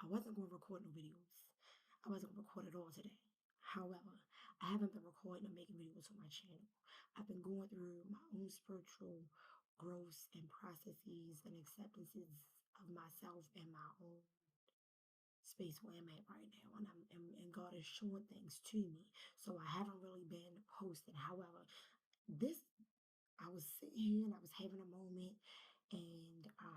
I wasn't going to record no videos. I wasn't going to record at all today. However, I haven't been recording or making videos on my channel. I've been going through my own spiritual growths and processes and acceptances of myself and my own space where I'm at right now, and God is showing things to me. So I haven't really been posting. However, this I was sitting here and I was having a moment, and I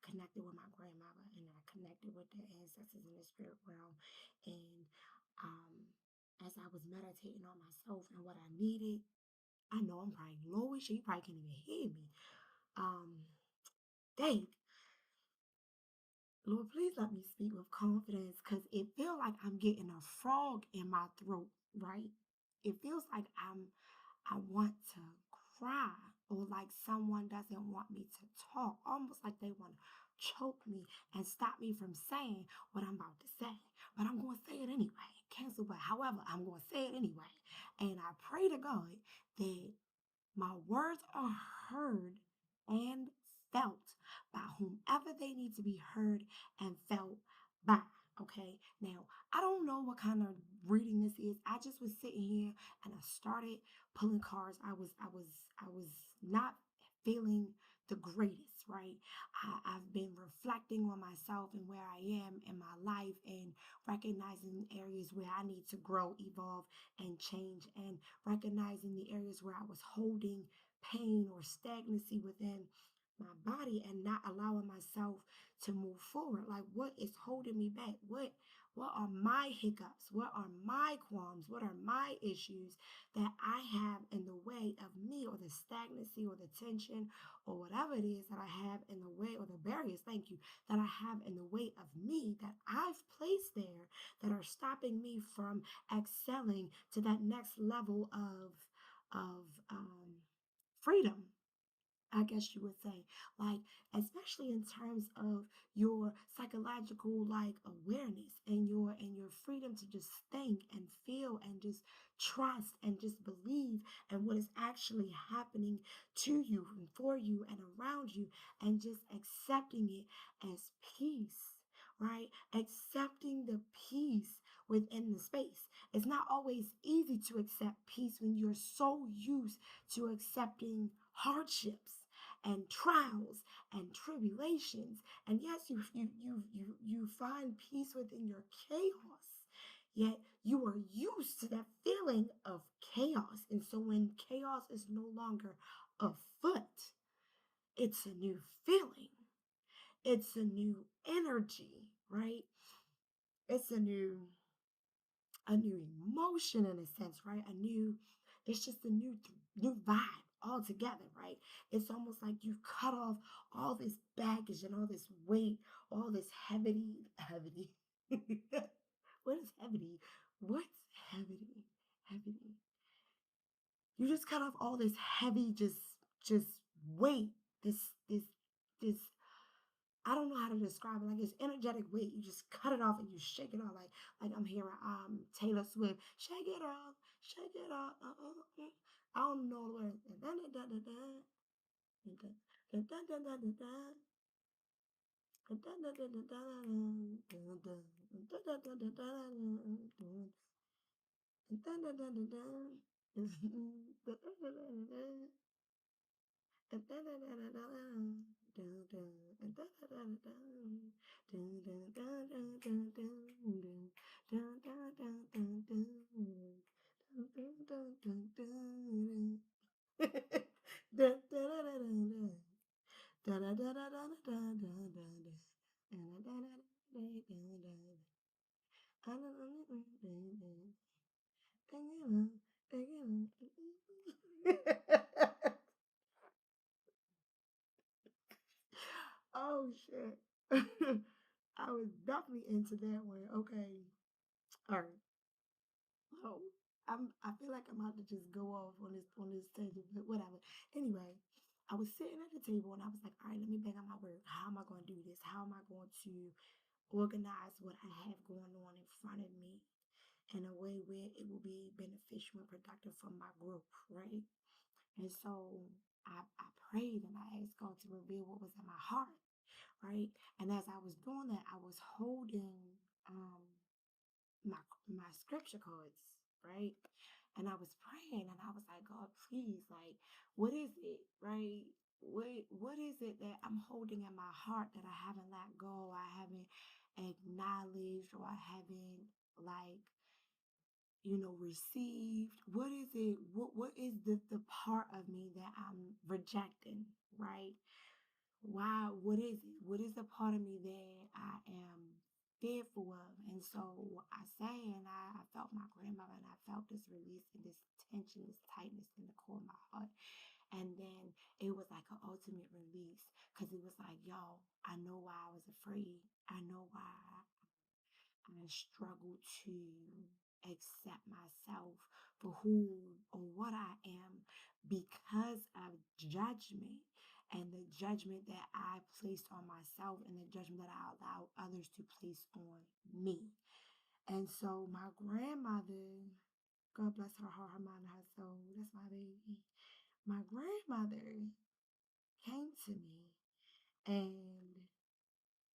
connected with my grandmother, and I connected with the ancestors in the spirit realm, and um, as I was meditating on myself and what I needed, I know I'm probably low as shit. You probably can't even hear me. Dang, Lord, please let me speak with confidence, because it feels like I'm getting a frog in my throat, right? It feels like I want to cry, or like someone doesn't want me to talk, almost like they want to choke me and stop me from saying what I'm about to say. But I'm going to say it anyway. Cancel, but however, I'm going to say it anyway. And I pray to God that my words are heard and felt by whomever they need to be heard and felt by. Okay. Now, I don't know what kind of reading this is. I just was sitting here and I started pulling cards. I was not feeling the greatest, right? I've been reflecting on myself and where I am in my life, and recognizing areas where I need to grow, evolve, and change, and recognizing the areas where I was holding pain or stagnancy within my body and not allowing myself to move forward. Like, what is holding me back? What are my hiccups? What are my qualms? What are my issues that I have in the way of me, or the stagnancy or the tension or whatever it is that I have in the way, or the barriers, thank you, that I have in the way of me, that I've placed there, that are stopping me from excelling to that next level of freedom, I guess you would say. Like, especially in terms of your psychological like awareness, and your freedom to just think and feel and just trust and just believe in what is actually happening to you and for you and around you, and just accepting it as peace, right? Accepting the peace within the space. It's not always easy to accept peace when you're so used to accepting hardships and trials and tribulations. And yes, you find peace within your chaos. Yet you are used to that feeling of chaos. And so when chaos is no longer afoot, it's a new feeling. It's a new energy, right? It's a new emotion in a sense, right? It's just a new vibe altogether, right? It's almost like you've cut off all this baggage and all this weight, all this heavy. What is heavy? What's heavy? Heavy. You just cut off all this heavy, just weight, this I don't know how to describe it. Like, it's energetic weight. You just cut it off and you shake it off. Like I'm hearing Taylor Swift, shake it off, shake it off. I don't know the words. Oh shit. I was definitely into that one. Okay. All right. So I feel like I'm about to just go off on this tangent, but whatever. Anyway, I was sitting at the table and I was like, all right, let me bang on my word. How am I going to do this? How am I going to organize what I have going on in front of me in a way where it will be beneficial and productive for my growth, right? And so I prayed and I asked God to reveal what was in my heart, right? And as I was doing that, I was holding um my scripture cards, right? And I was praying and I was like, God, please, like, what is it, right? What is it that I'm holding in my heart that I haven't let go, I haven't acknowledged, or I haven't like, received? What is it? What is the part of me that I'm rejecting, right? Why, what is it? What is the part of me that I am fearful of? And so I say, and I felt my grandmother, and I felt this release and this tension, this tightness in the core of my heart. And then it was like an ultimate release because it was like, yo, I know why I was afraid. I know why I struggle to accept myself for who or what I am because of judgment and the judgment that I placed on myself and the judgment that I allowed others to place on me. And so my grandmother, God bless her heart, her mind, and her soul, that's my baby. My grandmother came to me and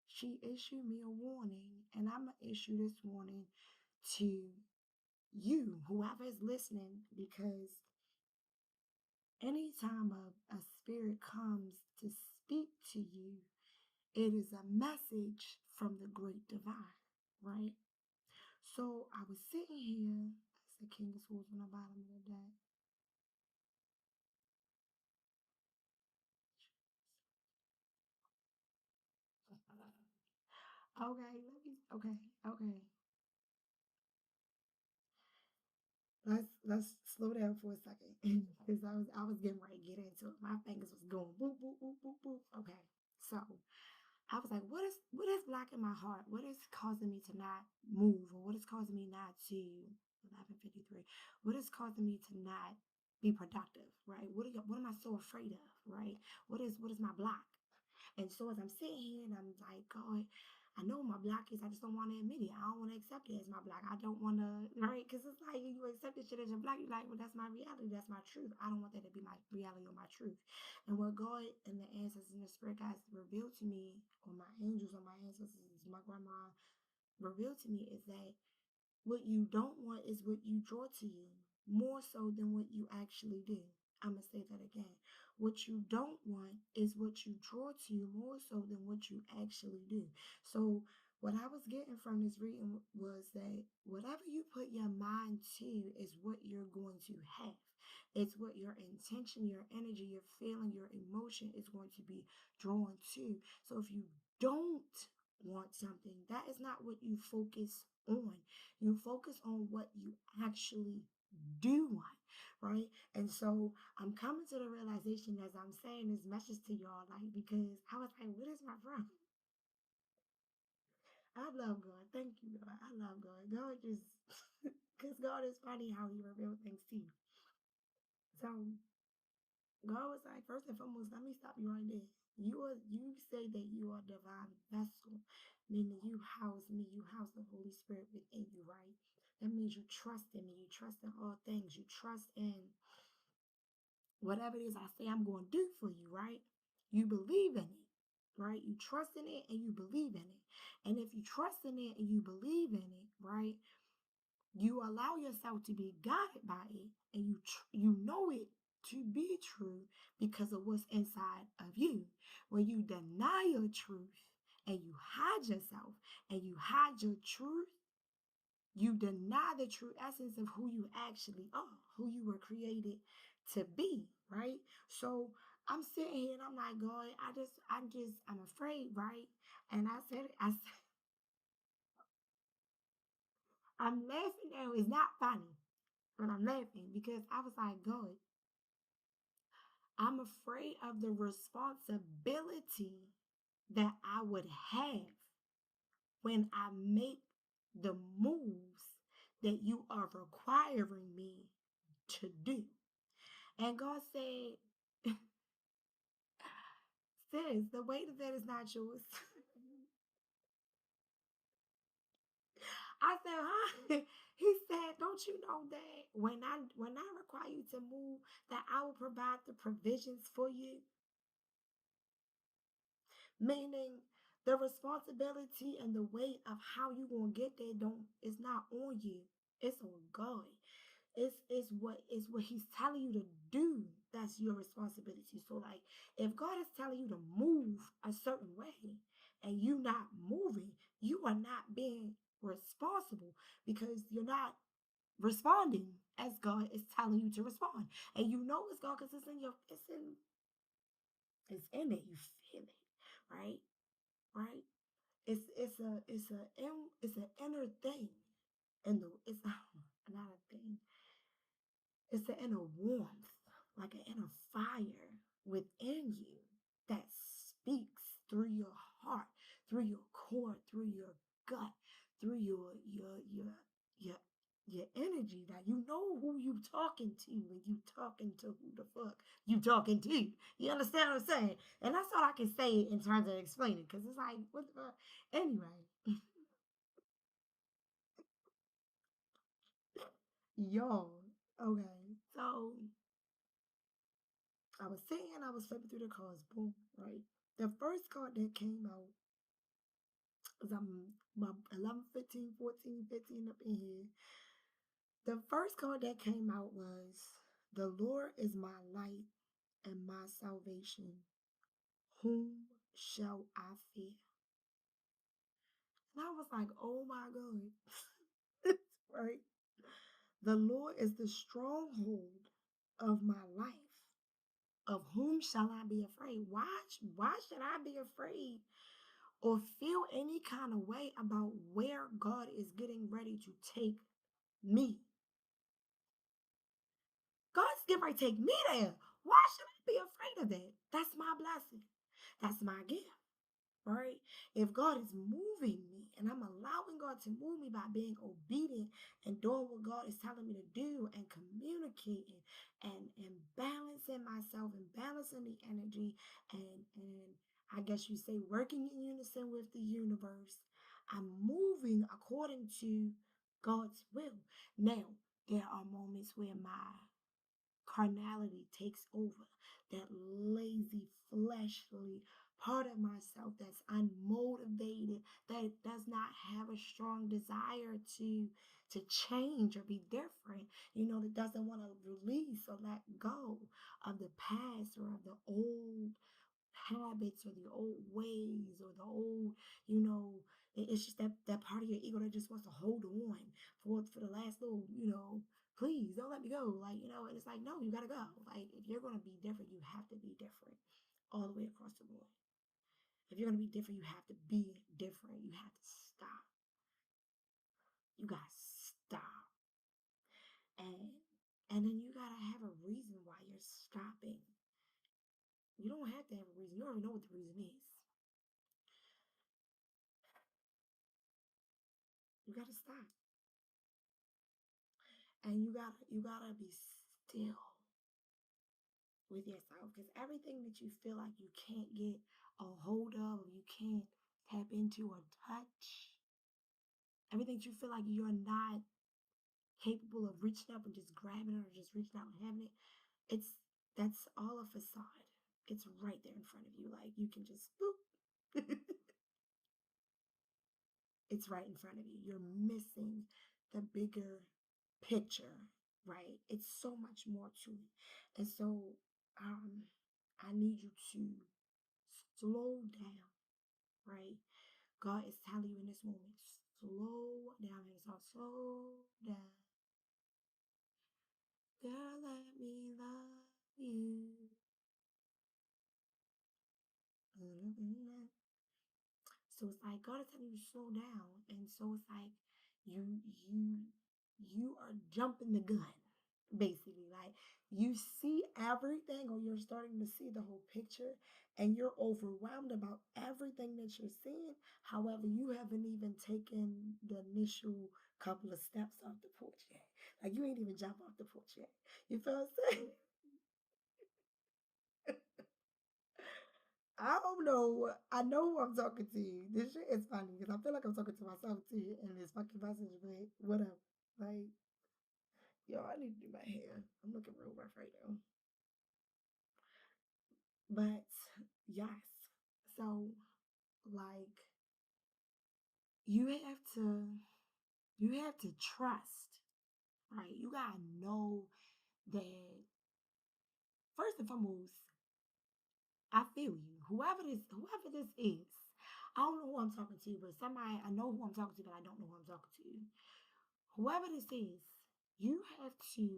she issued me a warning, and I'm going to issue this warning to you, whoever is listening, because anytime a spirit comes to speak to you, it is a message from the great divine, right? So I was sitting here, that's the King of Swords on the bottom of the deck. Okay. Let's slow down for a second because I was getting ready to get into it. My fingers was going boop boop boop boop boop. Okay, so I was like, what is blocking my heart? What is causing me to not move, or what is causing me not to 11:53? What is causing me to not be productive? Right? What am I so afraid of? Right? What is my block? And so as I'm sitting here and I'm like, God, I know my block is, I just don't want to admit it. I don't want to accept it as my block. I don't want to, right? Because it's like you accept this shit as your block. You're like, well, that's my reality. That's my truth. I don't want that to be my reality or my truth. And what God and the ancestors and the spirit guides revealed to me, or my angels or my ancestors, my grandma revealed to me, is that what you don't want is what you draw to you, more so than what you actually do. I'm going to say that again. What you don't want is what you draw to you, more so than what you actually do. So, what I was getting from this reading was that whatever you put your mind to is what you're going to have. It's what your intention, your energy, your feeling, your emotion is going to be drawn to. So, if you don't want something, that is not what you focus on. You focus on what you actually do want, right? And so I'm coming to the realization as I'm saying this message to y'all, like, because I was like, what is my problem? I love God. Thank you, God. I love God. God just, because God is funny how he reveals things to you. So God was like, first and foremost, let me stop you right there. You say that you are a divine vessel, meaning you house me, you house the Holy Spirit within you, right? That means you trust in me, you trust in all things, you trust in whatever it is I say I'm going to do for you, right? You believe in it, right? You trust in it and you believe in it. And if you trust in it and you believe in it, right? You allow yourself to be guided by it, and you know it to be true because of what's inside of you. When you deny your truth and you hide yourself and you hide your truth, you deny the true essence of who you actually are, who you were created to be, right? So I'm sitting here and I'm like, God, I'm afraid, right? And I'm laughing now. It's not funny, but I'm laughing because I was like, God, I'm afraid of the responsibility that I would have when I make the moves that you are requiring me to do. And God said, sis, the weight of that is not yours. I said, huh? He said, don't you know that when I require you to move, that I will provide the provisions for you? Meaning The responsibility and the weight of how you gonna get there don't it's not on you. It's on God. It's what he's telling you to do. That's your responsibility. So like if God is telling you to move a certain way and you not moving, you are not being responsible because you're not responding as God is telling you to respond. And you know it's God because it's in it. You feel it, right? Right? It's an inner thing. And it's not a thing. It's the inner warmth, like an inner fire within you that speaks through your heart, through your core, through your gut, through your your energy that you know who you talking to when you talking to who the fuck you talking to. You understand what I'm saying? And that's all I can say in terms of explaining, because it's like what the fuck? Anyway, yo, okay, so I was sitting and I was flipping through the cards, boom, right? The first card that came out was about 11, 15, 14, 15 up in here. The first card that came out was the Lord is my light and my salvation. Whom shall I fear? And I was like, oh my God. Right? The Lord is the stronghold of my life. Of whom shall I be afraid? Why should I be afraid or feel any kind of way about where God is getting ready to take me? God's getting ready to take me there. Why should I be afraid of that? That's my blessing. That's my gift. Right? If God is moving me and I'm allowing God to move me by being obedient and doing what God is telling me to do and communicating and balancing myself and balancing the energy and I guess you say working in unison with the universe, I'm moving according to God's will. Now, there are moments where my carnality takes over, that lazy, fleshly part of myself that's unmotivated, that does not have a strong desire to change or be different, that doesn't want to release or let go of the past or of the old habits or the old ways or the old, you know, it's just that part of your ego that just wants to hold on for the last little, please don't let me go. Like, and it's like, no, you gotta go. Like, if you're gonna be different, you have to be different all the way across the board. If you're gonna be different, you have to be different. You have to stop. You gotta stop. And then you gotta have a reason why you're stopping. You don't have to have a reason. You already know what the reason is. You gotta stop. And you gotta be still with yourself, because everything that you feel like you can't get a hold of or you can't tap into or touch, everything that you feel like you're not capable of reaching up and just grabbing it or just reaching out and having it, that's all a facade. It's right there in front of you. Like you can just boop. It's right in front of you. You're missing the bigger picture, right? It's so much more to it. And so I need you to slow down, right? God is telling you in this moment, slow down. It's all slow down. Girl, let me love you. So it's like God is telling you to slow down. And so it's like you you you are jumping the gun, basically. Like you see everything or you're starting to see the whole picture and you're overwhelmed about everything that you're seeing. However, you haven't even taken the initial couple of steps off the porch yet. Like you ain't even jump off the porch yet. You feel what I'm saying? I don't know. I know who I'm talking to. This shit is funny because I feel like I'm talking to myself too in this fucking message, but whatever. Like, yo, I need to do my hair. I'm looking real rough right now. But yes. So like you have to you have to trust, right? You gotta know that first and foremost, I feel you. Whoever this is, I don't know who I'm talking to, but somebody I know who I'm talking to, but I don't know who I'm talking to. Whoever this is, you have to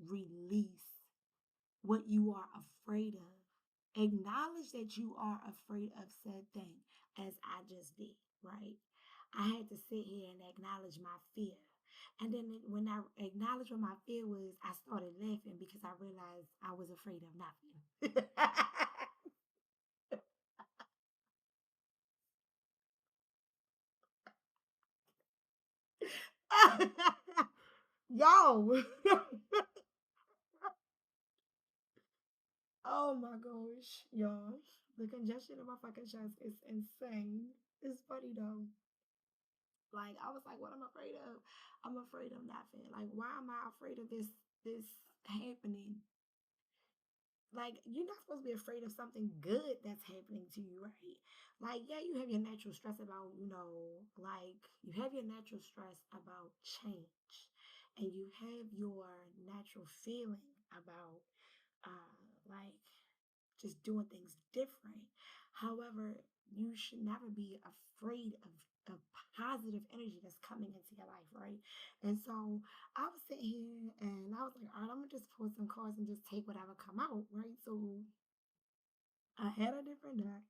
release what you are afraid of. Acknowledge that you are afraid of said thing, as I just did, right? I had to sit here and acknowledge my fear. And then when I acknowledged what my fear was, I started laughing because I realized I was afraid of nothing. Yo. Oh my gosh, y'all. The congestion in my fucking chest is insane. It's funny though. Like I was like, what am I afraid of? I'm afraid of nothing. Like, why am I afraid of this happening? Like, you're not supposed to be afraid of something good that's happening to you, right? Like, yeah, you have your natural stress about, like you have your natural stress about change, and you have your natural feeling about like just doing things different. However, you should never be afraid of positive energy that's coming into your life, right? And so I was sitting here and I was like, all right, I'm gonna just pull some cards and just take whatever come out, right? So I had a different deck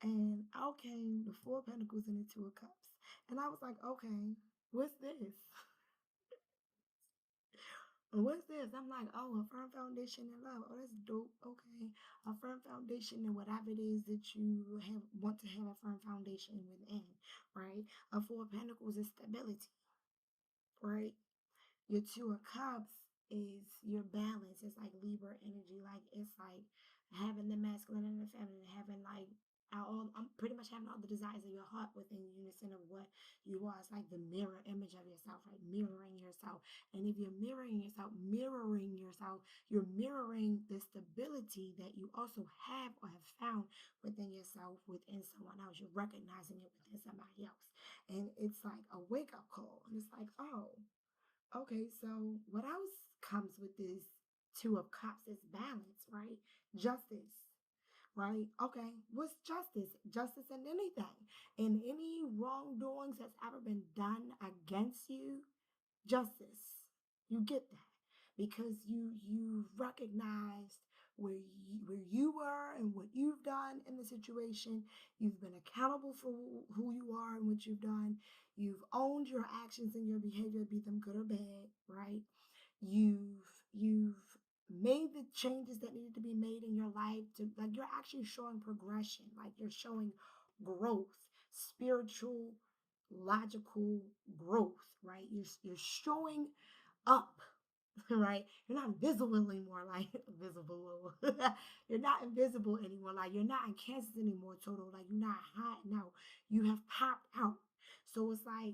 and out came the Four of Pentacles and the Two of Cups. And I was like, okay, what's this? What's this? I'm like, oh, a firm foundation in love. Oh, that's dope. Okay. A firm foundation in whatever it is that you have want to have a firm foundation within, right? A Four of Pentacles is stability, right? Your Two of Cups is your balance. It's like Libra energy. Like it's like having the masculine and the feminine, having like I'm pretty much having all the desires of your heart within unison of what you are. It's like the mirror image of yourself, right? Mirroring yourself. And if you're mirroring yourself, you're mirroring the stability that you also have or have found within yourself, within someone else. You're recognizing it within somebody else. And it's like a wake up call. And it's like, oh, okay, so what else comes with this Two of Cups is balance, right? Justice, right? Okay, what's justice? Justice in anything. In any wrongdoings that's ever been done against you, justice. You get that because you recognized where you were and what you've done in the situation. You've been accountable for who you are and what you've done. You've owned your actions and your behavior, be them good or bad, right? You've made the changes that needed to be made in your life to like you're actually showing progression, like you're showing growth, spiritual, logical growth, right? You're showing up, right? You're not invisible anymore, like visible. You're not invisible anymore, like you're not in Kansas anymore, total. Like you're not hiding out. You have popped out. So it's like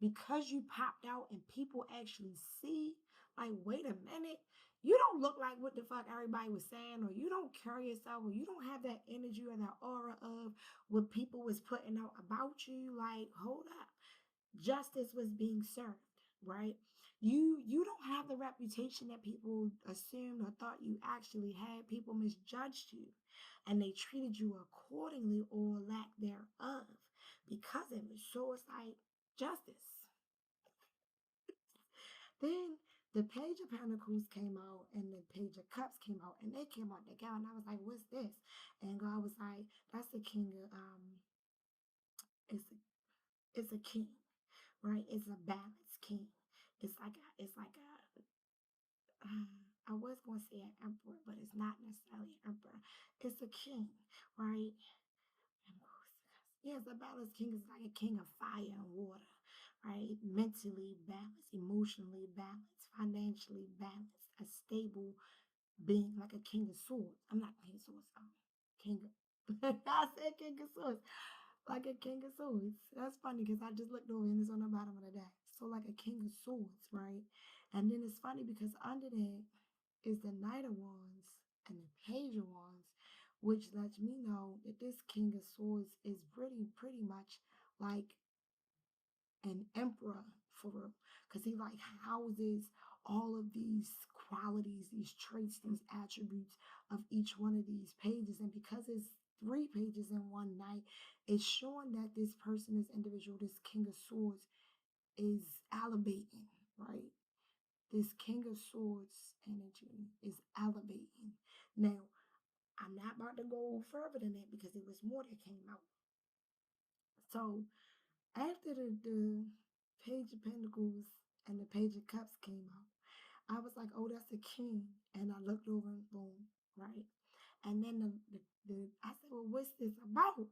because you popped out and people actually see, like, wait a minute, you don't look like what the fuck everybody was saying, or you don't carry yourself, or you don't have that energy or that aura of what people was putting out about you. Like, hold up, justice was being served, right? You don't have the reputation that people assumed or thought you actually had. People misjudged you and they treated you accordingly or lack thereof because of it. So it's like justice. Then the Page of Pentacles came out and the Page of Cups came out and they came out together and I was like, what's this? And God was like, that's the king of it's a, it's a king, right? It's a balanced king. Uh, I was going to say an emperor, but it's not necessarily an emperor. It's a king, right? Yes, a balanced king is like a king of fire and water, right? Mentally balanced, emotionally balanced, financially balanced, a stable being like a king of swords. I'm not king of swords, king of, I said king of swords, like a king of swords. That's funny because I just looked over and it's on the bottom of the deck. So like a king of swords, right? And then it's funny because under that is the Knight of Wands and the Page of Wands, which lets me know that this King of Swords is pretty much like an emperor for real, because he like houses all of these qualities, these traits, these attributes of each one of these pages. And because it's 3 pages in one night, it's showing that this person, this individual, this King of Swords is elevating, right? This King of Swords energy is elevating. Now, I'm not about to go further than that because it was more that came out. So after the Page of Pentacles and the Page of Cups came out, I was like, oh, that's a king. And I looked over and boom, right? And then I said, well, what's this about?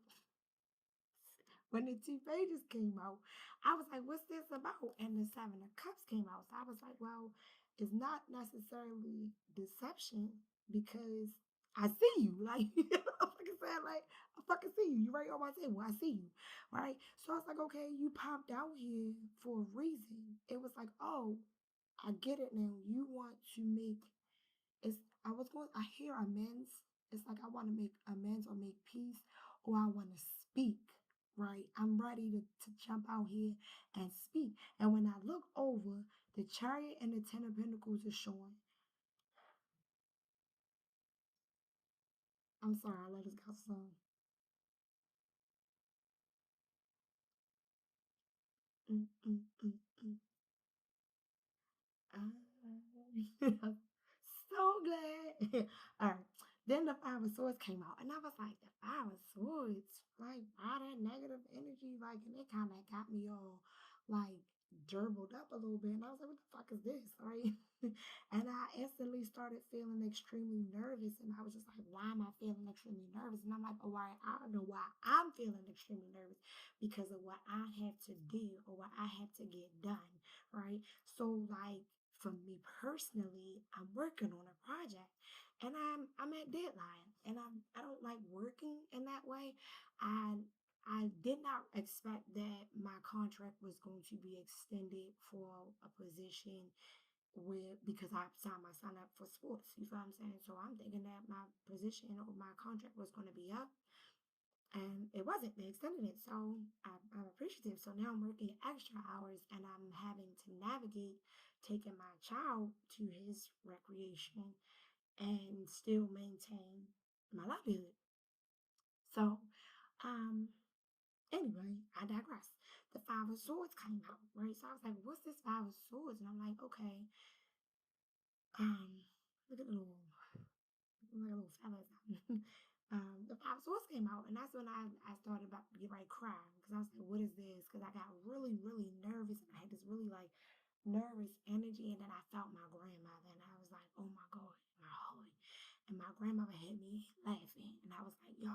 When the 2 pages came out, I was like, what's this about? And the Seven of Cups came out. So I was like, well, it's not necessarily deception because I see you. Like, I'm fucking saying, like, I fucking see you. You're right on my table. I see you. Right? So I was like, okay, you popped out here for a reason. It was like, oh, I get it now. You want to make it's I hear amends. It's like I want to make amends or make peace or I want to speak, right? I'm ready to jump out here and speak. And when I look over, the Chariot and the Ten of Pentacles are showing. I'm sorry, I let us go some. Mm, mm, mm, mm. I'm so glad. All right. Then the Five of Swords came out, and I was like, the Five of Swords, like, why that negative energy? Like, and it kind of got me all, like, gerbled up a little bit. And I was like, what the fuck is this? Right? And I instantly started feeling extremely nervous. And I was just like, why am I feeling extremely nervous? And I'm like, oh, I don't know why I'm feeling extremely nervous because of what I have to do or what I have to get done. Right? So, like, for me personally, I'm working on a project and I'm at deadline and I don't like working in that way. I did not expect that my contract was going to be extended for a position with because I signed up for sports. You feel what I'm saying? So I'm thinking that my position or my contract was going to be up and it wasn't. They extended it, so I'm appreciative. So now I'm working extra hours, and I'm having to navigate taking my child to his recreation and still maintain my livelihood. So, um, anyway, I digress. The Five of Swords came out, right? So I was like, "What's this Five of Swords?" And I'm like, "Okay, look at the little like a little feathers. The Five Swords came out, and that's when I started about to get right crying because I was like, "What is this?" Because I got really nervous, and I had this really like nervous energy, and then I felt my grandmother, and I was like, "Oh my God, my heart!" And my grandmother had me laughing, and I was like, "Yo,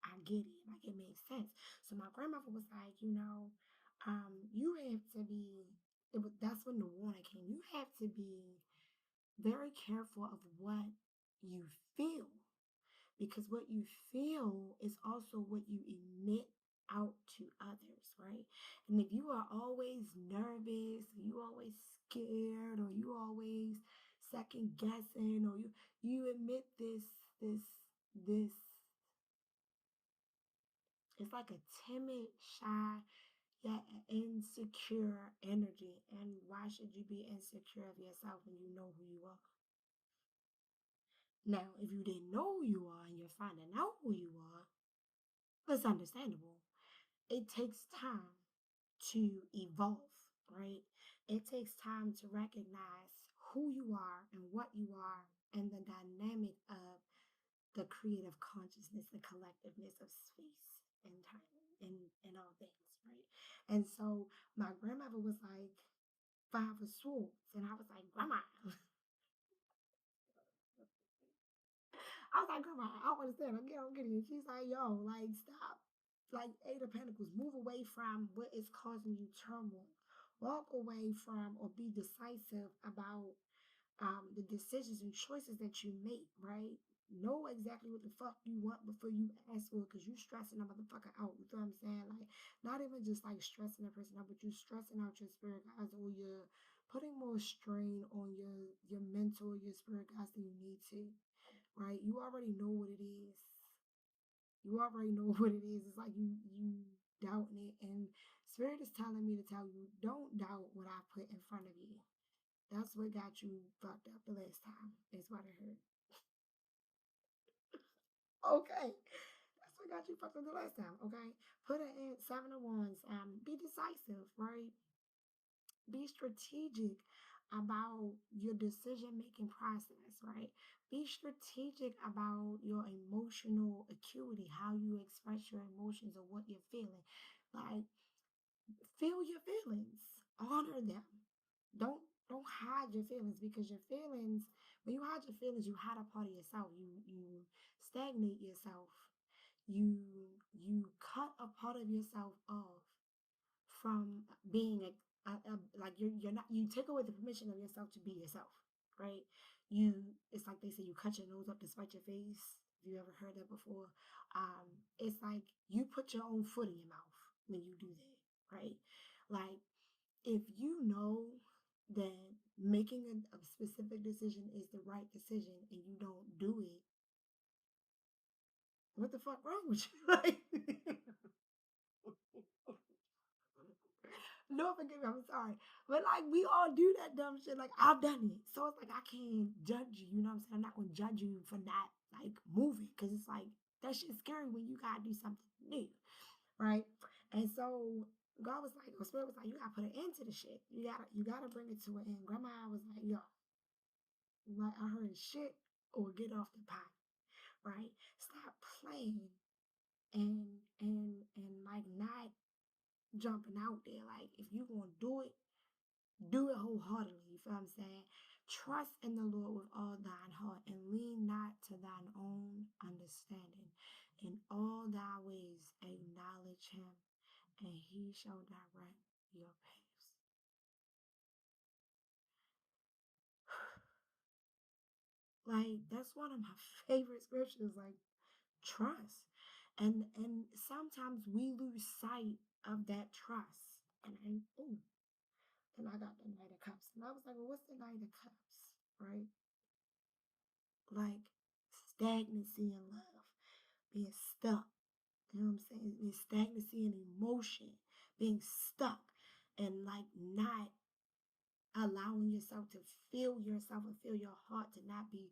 I get it. Like it makes sense." So my grandmother was like, you have to be. That's when the warning came. You have to be very careful of what you feel because what you feel is also what you emit out to others, right? And if you are always nervous, you always scared, or you always second guessing, or you emit this it's like a timid, shy, yet insecure energy. And why should you be insecure of yourself when you know who you are? Now, if you didn't know who you are and you're finding out who you are, it's understandable. It takes time to evolve, right? It takes time to recognize who you are and what you are and the dynamic of the creative consciousness, the collectiveness of space and time and all things, right? And so my grandmother was like, Five of Swords. And I was like, Grandma. I was like, Grandma, I don't understand. I'm getting it. She's like, yo, like, stop. Like, Eight of Pentacles, move away from what is causing you turmoil. Walk away from or be decisive about the decisions and choices that you make, right? Know exactly what the fuck you want before you ask for it because you stressing a motherfucker out. You know what I'm saying? Like, not even just like stressing a person out, but you stressing out your spirit guides or you're putting more strain on your mental, your spirit guides than you need to, right? You already know what it is. You already know what it is. It's like you doubting it, and Spirit is telling me to tell you, don't doubt what I put in front of you. That's what got you fucked up the last time. Is what I heard. Okay. That's what got you fucked up the last time. Okay. Put it in 7 of Wands. Be decisive, right? Be strategic about your decision making process, right? Be strategic about your emotional acuity, how you express your emotions or what you're feeling. Like, feel your feelings, honor them. Don't hide your feelings, because your feelings, when you hide your feelings, you hide a part of yourself. You stagnate yourself. You cut a part of yourself off from being like you're not, you take away the permission of yourself to be yourself, right? You, it's like they say, you cut your nose up to spite your face. If you ever heard that before, it's like you put your own foot in your mouth when you do that, right? Like, if you know that making a specific decision is the right decision and you don't do it, what the fuck wrong with you? Like, no, forgive me, I'm sorry. But like, we all do that dumb shit. Like, I've done it. So it's like I can't judge you, you know what I'm saying? I'm not gonna judge you for not like moving. Cause it's like that shit's scary when you gotta do something new. Right? And so God was like, or Spirit was like, you gotta put an end to the shit. You gotta bring it to an end. Grandma was like, yo, like I heard shit or get off the pot, right? Stop playing and like not jumping out there. Like, if you gonna do it wholeheartedly. You feel what I'm saying? Trust in the Lord with all thine heart and lean not to thine own understanding. In all thy ways acknowledge him, and he shall direct your paths. Like, that's one of my favorite scriptures. Like, trust. And sometimes we lose sight of that trust. And I got the Knight of Cups. And I was like, well, what's the Knight of Cups? Right? Like, stagnancy in love, being stuck. You know what I'm saying? Being stagnancy in emotion, being stuck, and like not allowing yourself to feel yourself and feel your heart, to not be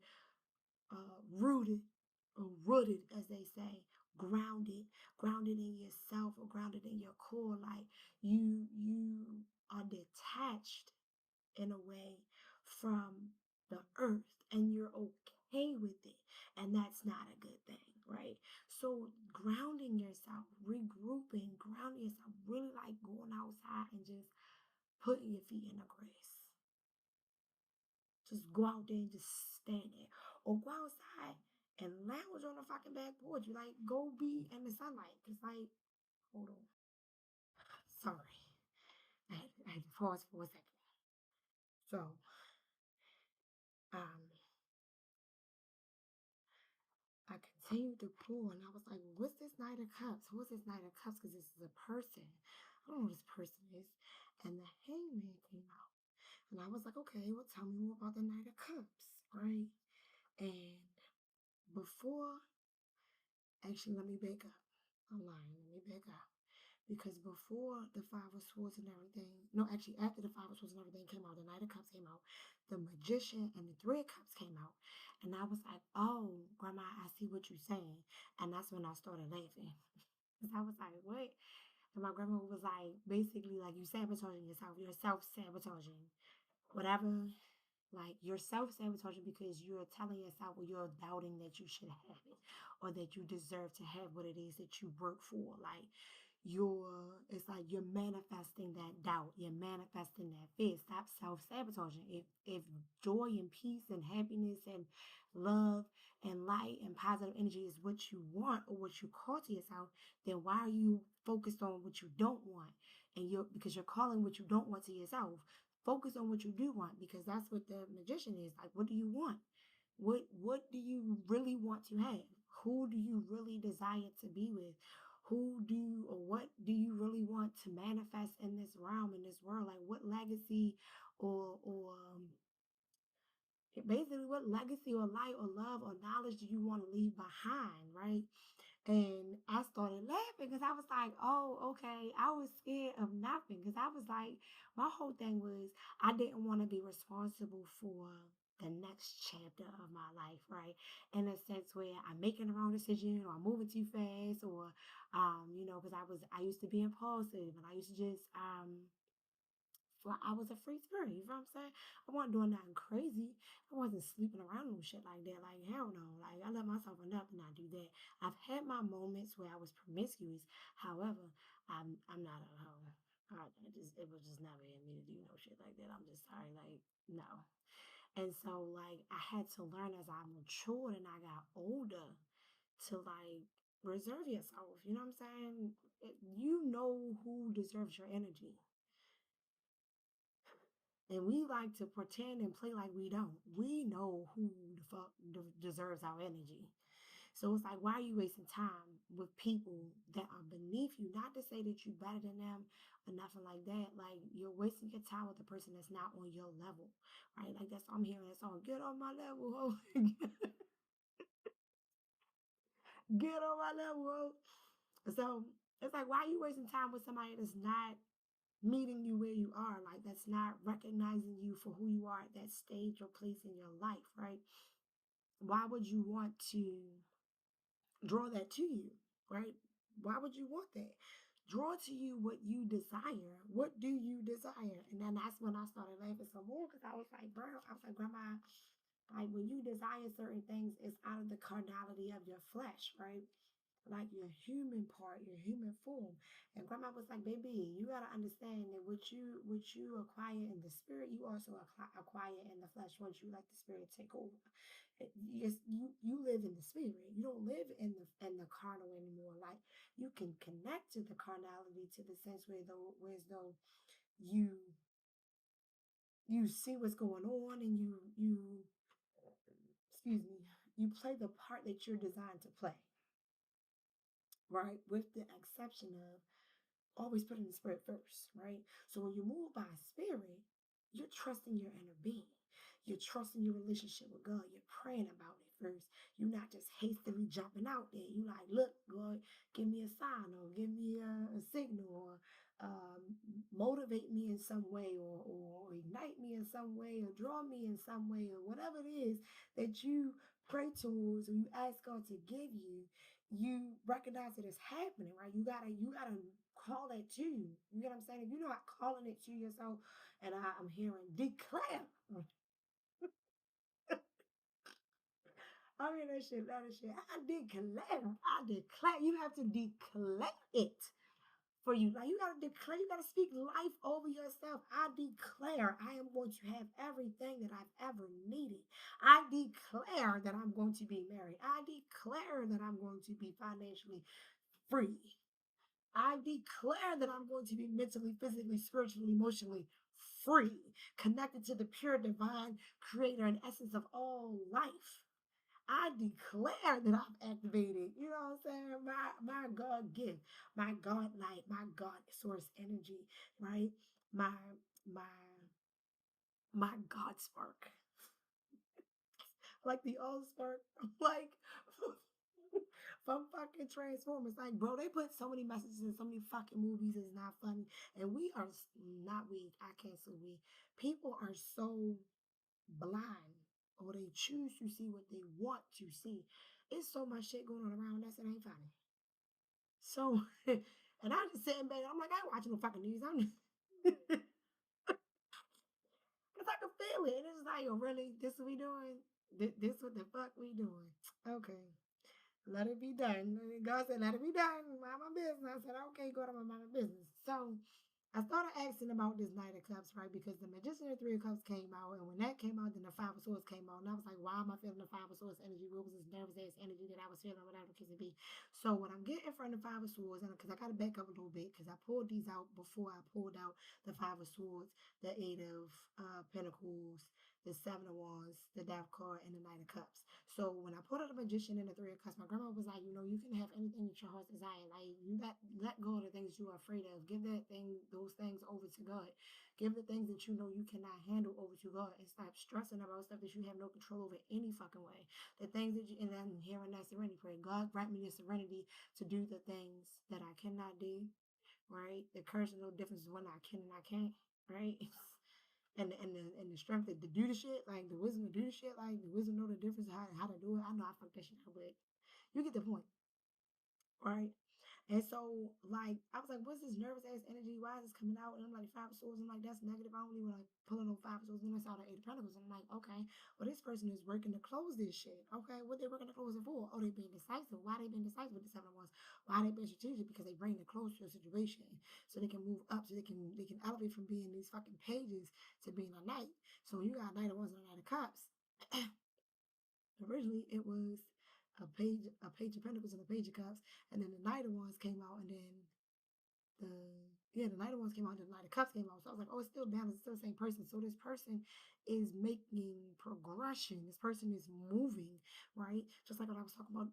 rooted or rooted, as they say, grounded, grounded in yourself or grounded in your core. Like, you are detached in a way from the earth, and you're okay with it, and that's not a good thing, right? So grounding yourself, regrouping, grounding yourself, really like going outside and just putting your feet in the grass. Just go out there and just stand there, or go outside and lounge on the fucking back porch. You like, go be in the sunlight. Cause like, hold on, sorry, I had to pause for a second. So um I continued to pull, and I was like, what's this Knight of Cups? Who is this Knight of Cups? Because this is a person. I don't know who this person is. And the Hangman came out. And I was like, okay, well, tell me more about the Knight of Cups, right? And before, actually, let me back up. I'm lying. Let me back up. Because before the Five of Swords and everything, no, actually, after the Five of Swords and everything came out, the Knight of Cups came out, the Magician and the Three of Cups came out. And I was like, oh, Grandma, I see what you're saying. And that's when I started laughing. Because I was like, what? And my grandma was like, basically, like, you sabotaging yourself. You're self sabotaging. Whatever, like, you're self sabotaging because you're telling yourself, or you're doubting that you should have it, or that you deserve to have what it is that you work for. Like, it's like you're manifesting that doubt, you're manifesting that fear. Stop self sabotaging. If joy and peace and happiness and love and light and positive energy is what you want or what you call to yourself, then why are you focused on what you don't want? And you're, because you're calling what you don't want to yourself. Focus on what you do want, because that's what the Magician is. Like, what do you want? What do you really want to have? Who do you really desire to be with? Who do, or what do you really want to manifest in this realm, in this world? Like, what legacy, or basically, what legacy or light or love or knowledge do you want to leave behind, right? And I started laughing because I was like, oh, okay. I was scared of nothing because I was like, my whole thing was I didn't want to be responsible for the next chapter of my life, right? In a sense where I'm making the wrong decision or I'm moving too fast or, because I used to be impulsive and I used to just, well, I was a free spirit, you know what I'm saying? I wasn't doing nothing crazy. I wasn't sleeping around no shit like that. Like, hell no. Like, I let myself enough to not do that. I've had my moments where I was promiscuous. However, I'm not a hoe. It was just never in me to do no shit like that. I'm just sorry. Like, no. And so, like, I had to learn as I matured and I got older to, like, reserve yourself. You know what I'm saying? You know who deserves your energy. And we like to pretend and play like we don't. We know who the fuck deserves our energy. So it's like, why are you wasting time with people that are beneath you? Not to say that you're better than them or nothing like that. Like, you're wasting your time with a person that's not on your level, right? Like, that's I'm hearing that song, get on my level, ho. Get on my level, ho. So it's like, why are you wasting time with somebody that's not meeting you where you are, like that's not recognizing you for who you are at that stage or place in your life, right? Why would you want to draw that to you, right? Why would you want that? Draw to you what you desire. What do you desire? And then that's when I started laughing some more because I was like, bro, I was like, grandma, like when you desire certain things, it's out of the carnality of your flesh, right? Like your human part, your human form. And grandma was like, baby, you gotta understand that what you acquire in the spirit, you also acquire in the flesh once you let the spirit take over. You live in the spirit. You don't live in the carnal anymore. Like you can connect to the carnality to the sense where as though you you see what's going on and you excuse me, you play the part that you're designed to play, right? With the exception of always putting the spirit first, right? So when you move by spirit, you're trusting your inner being. You're trusting your relationship with God. You're praying about it first. You're not just hastily jumping out there. You like, look, God, give me a sign or give me a signal or motivate me in some way or ignite me in some way or draw me in some way or whatever it is that you pray towards or you ask God to give you, you recognize that it's happening, right? You gotta call it to you. You get what I'm saying? If you're not calling it to yourself, and I'm hearing declare. I mean that shit. I declare. You have to declare it for you. Like you gotta declare, you gotta speak life over yourself. I declare I am going to have everything that I've ever needed. I declare that I'm going to be married. I declare that I'm going to be financially free. I declare that I'm going to be mentally, physically, spiritually, emotionally free, connected to the pure divine creator and essence of all life. I declare that I'm activated. You know what I'm saying? My God gift, my God light, my God source energy, right? My my my God spark. Like the old spark, like from fucking Transformers. Like, bro, they put so many messages in so many fucking movies. It's not funny, and we are not we. I can't say we. People are so blind, or they choose to see what they want to see. It's so much shit going on around us. It ain't funny. So, and I'm just sitting back. I'm like, I ain't watching no fucking news. I'm just. Cause I can feel it. And it's like, oh, really? This what we doing? This what the fuck we doing? Okay. Let it be done. God said, let it be done. Mind my business. I said, okay, go to my mind my business. So I started asking about this Knight of Cups, right? Because the Magician of Three of Cups came out. And when that came out, then the Five of Swords came out. And I was like, why am I feeling the Five of Swords energy? What was this nervous ass energy that I was feeling, whatever the case may be? So when I'm getting from the Five of Swords, and because I got to back up a little bit, because I pulled these out before I pulled out the Five of Swords, the Eight of Pentacles, the Seven of Wands, the Death card, and the Knight of Cups. So when I pulled out the Magician and the Three of Cups, my grandma was like, you know, you can have anything that your heart desire. Like you let go of the things you are afraid of. Give those things over to God. Give the things that you know you cannot handle over to God, and stop stressing about stuff that you have no control over any fucking way. The things that you, and then hearing that serenity prayer, God grant me the serenity to do the things that I cannot do, right? The courage to know the difference when I can and I can't, right? And the strength to do the shit, like the wisdom to do the shit, like the wisdom to know the difference how to do it. I know I fucked that shit up, but you get the point, right? And so, like, I was like, what's this nervous ass energy? Why is this coming out? And I'm like, Five of Swords. I'm like, that's negative. I don't even like pulling on Five of Swords. Then I saw the Eight of Pentacles. And I'm like, okay, well, this person is working to close this shit. Okay, what they working to close it for? Oh, they being decisive. Why they being decisive with the Seven of Wands? Why they being strategic? Because they bring the close to a situation, so they can move up, so they can elevate from being these fucking pages to being a knight. So when you got a Knight of Wands and a Knight of Cups, originally it was a page of Pentacles and a page of Cups, and then the Knight of Wands came out, and then the the Knight of Wands came out, and the Knight of Cups came out. So I was like, oh, it's still down, it's still the same person. So this person is making progression. This person is moving, right? Just like what I was talking about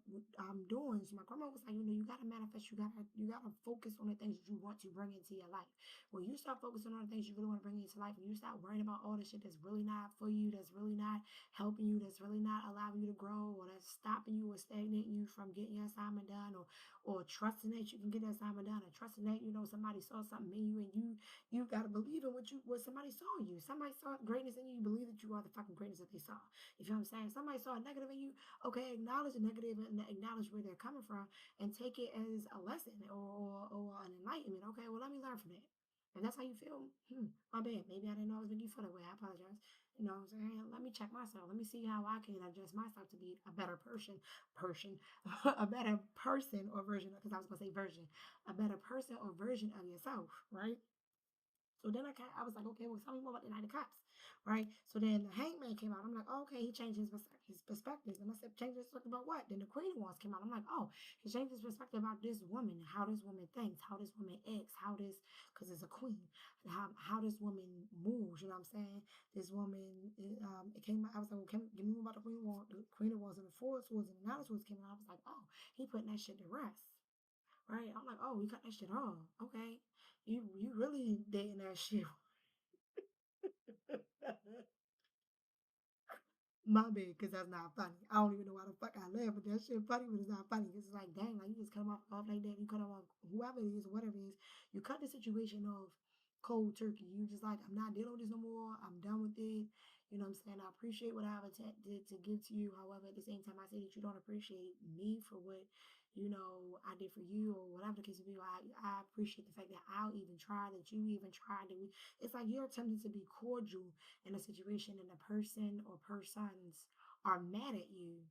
doing. So my grandma was like, you know, you gotta manifest, you gotta focus on the things that you want to bring into your life. When you start focusing on the things you really want to bring into life, and you start worrying about all the shit that's really not for you, that's really not helping you, that's really not allowing you to grow, or that's stopping you or stagnating you from getting your assignment done, or trusting that you can get that assignment done, or trusting that you know somebody saw something in you, and you gotta believe in what somebody saw in you. Somebody saw greatness in you. You believe that you are the fucking greatness that they saw. You feel what I'm saying? Somebody saw a negative in you. Okay, acknowledge the negative and acknowledge where they're coming from, and take it as a lesson or an enlightenment. Okay, well let me learn from that. If that's how you feel, my bad. Maybe I didn't know I was making you feel that way. I apologize. You know what I'm saying? Let me check myself. Let me see how I can adjust myself to be a better person, a better person or version, because I was gonna say version, a better person or version of yourself, right? So then I was like, okay, well, tell me more about the Knight of Cups, right? So then the Hangman came out. I'm like, oh, okay, he changed his perspective. And I said, change his perspective about what? Then the Queen of Wands came out. I'm like, oh, he changed his perspective about this woman, how this woman thinks, how this woman acts, because it's a queen, how this woman moves. You know what I'm saying? This woman, it came out. I was like, well, give me more about the Queen of Wands, and the Four of Swords and the Nine of Swords came out. I was like, oh, he putting that shit to rest. Right? I'm like, oh, we cut that shit off. Okay. You really dating that shit. My bad, because that's not funny. I don't even know why the fuck I laugh, but that shit funny, but it's not funny. It's like, dang, like you just cut them off like that. You cut them off whoever it is, whatever it is. You cut the situation off cold turkey. You just like, I'm not dealing with this no more. I'm done with it. You know what I'm saying? I appreciate what I've attempted to give to you. However, at the same time, I say that you don't appreciate me for what, I did for you, or whatever the case may be. I appreciate the fact that I'll even try, that you even tried. It's like you're attempting to be cordial in a situation, and the person or persons are mad at you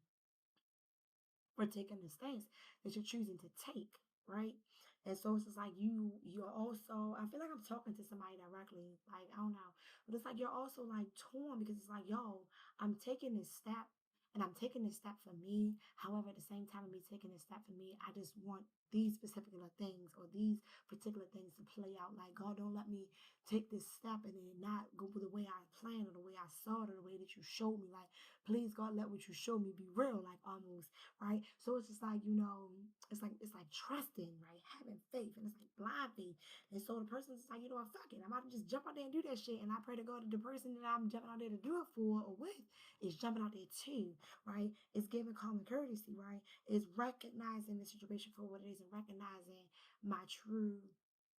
for taking the stance that you're choosing to take, right? And so it's just like you're also, I feel like I'm talking to somebody directly, like I don't know, but it's like you're also like torn, because it's like, yo, I'm taking this step, and I'm taking this step for me. However, at the same time of me taking this step for me, I just want these particular things, or these particular things to play out. Like, God, don't let me take this step and then not go the way I planned, or the way I saw it, or the way that you showed me. Like, please, God, let what you show me be real, like almost, right? So it's just like, it's like trusting, right? Having faith, and it's like blind faith. And so the person's like, you know what, fuck it. I'm about to just jump out there and do that shit. And I pray to God that the person that I'm jumping out there to do it for or with is jumping out there too, right? It's giving common courtesy, right? It's recognizing the situation for what it is, and recognizing my true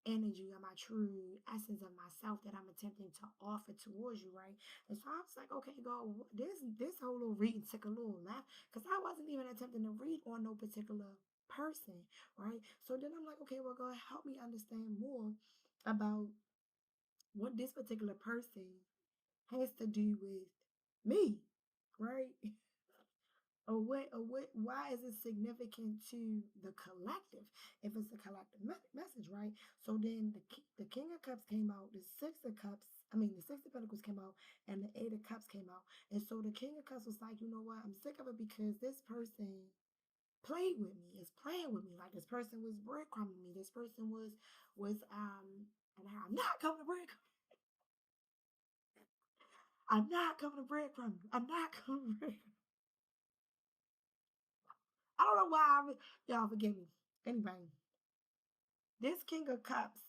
energy, or my true essence of myself that I'm attempting to offer towards you, right? And so I was like, okay, God, this whole little reading took a little left, because I wasn't even attempting to read on no particular person, right? So then I'm like, okay, well, God, help me understand more about what this particular person has to do with me, right? Why is it significant to the collective, if it's a collective message, right? So then the King of Cups came out, the Six of Pentacles came out, and the Eight of Cups came out. And so the King of Cups was like, you know what, I'm sick of it, because this person played with me, is playing with me. Like, this person was breadcrumbing me. This person was and I'm not coming to bread. I'm not coming to breadcrumb. I'm not coming to breadcrumb. I don't know why. Y'all forgive me. Anyway, this King of Cups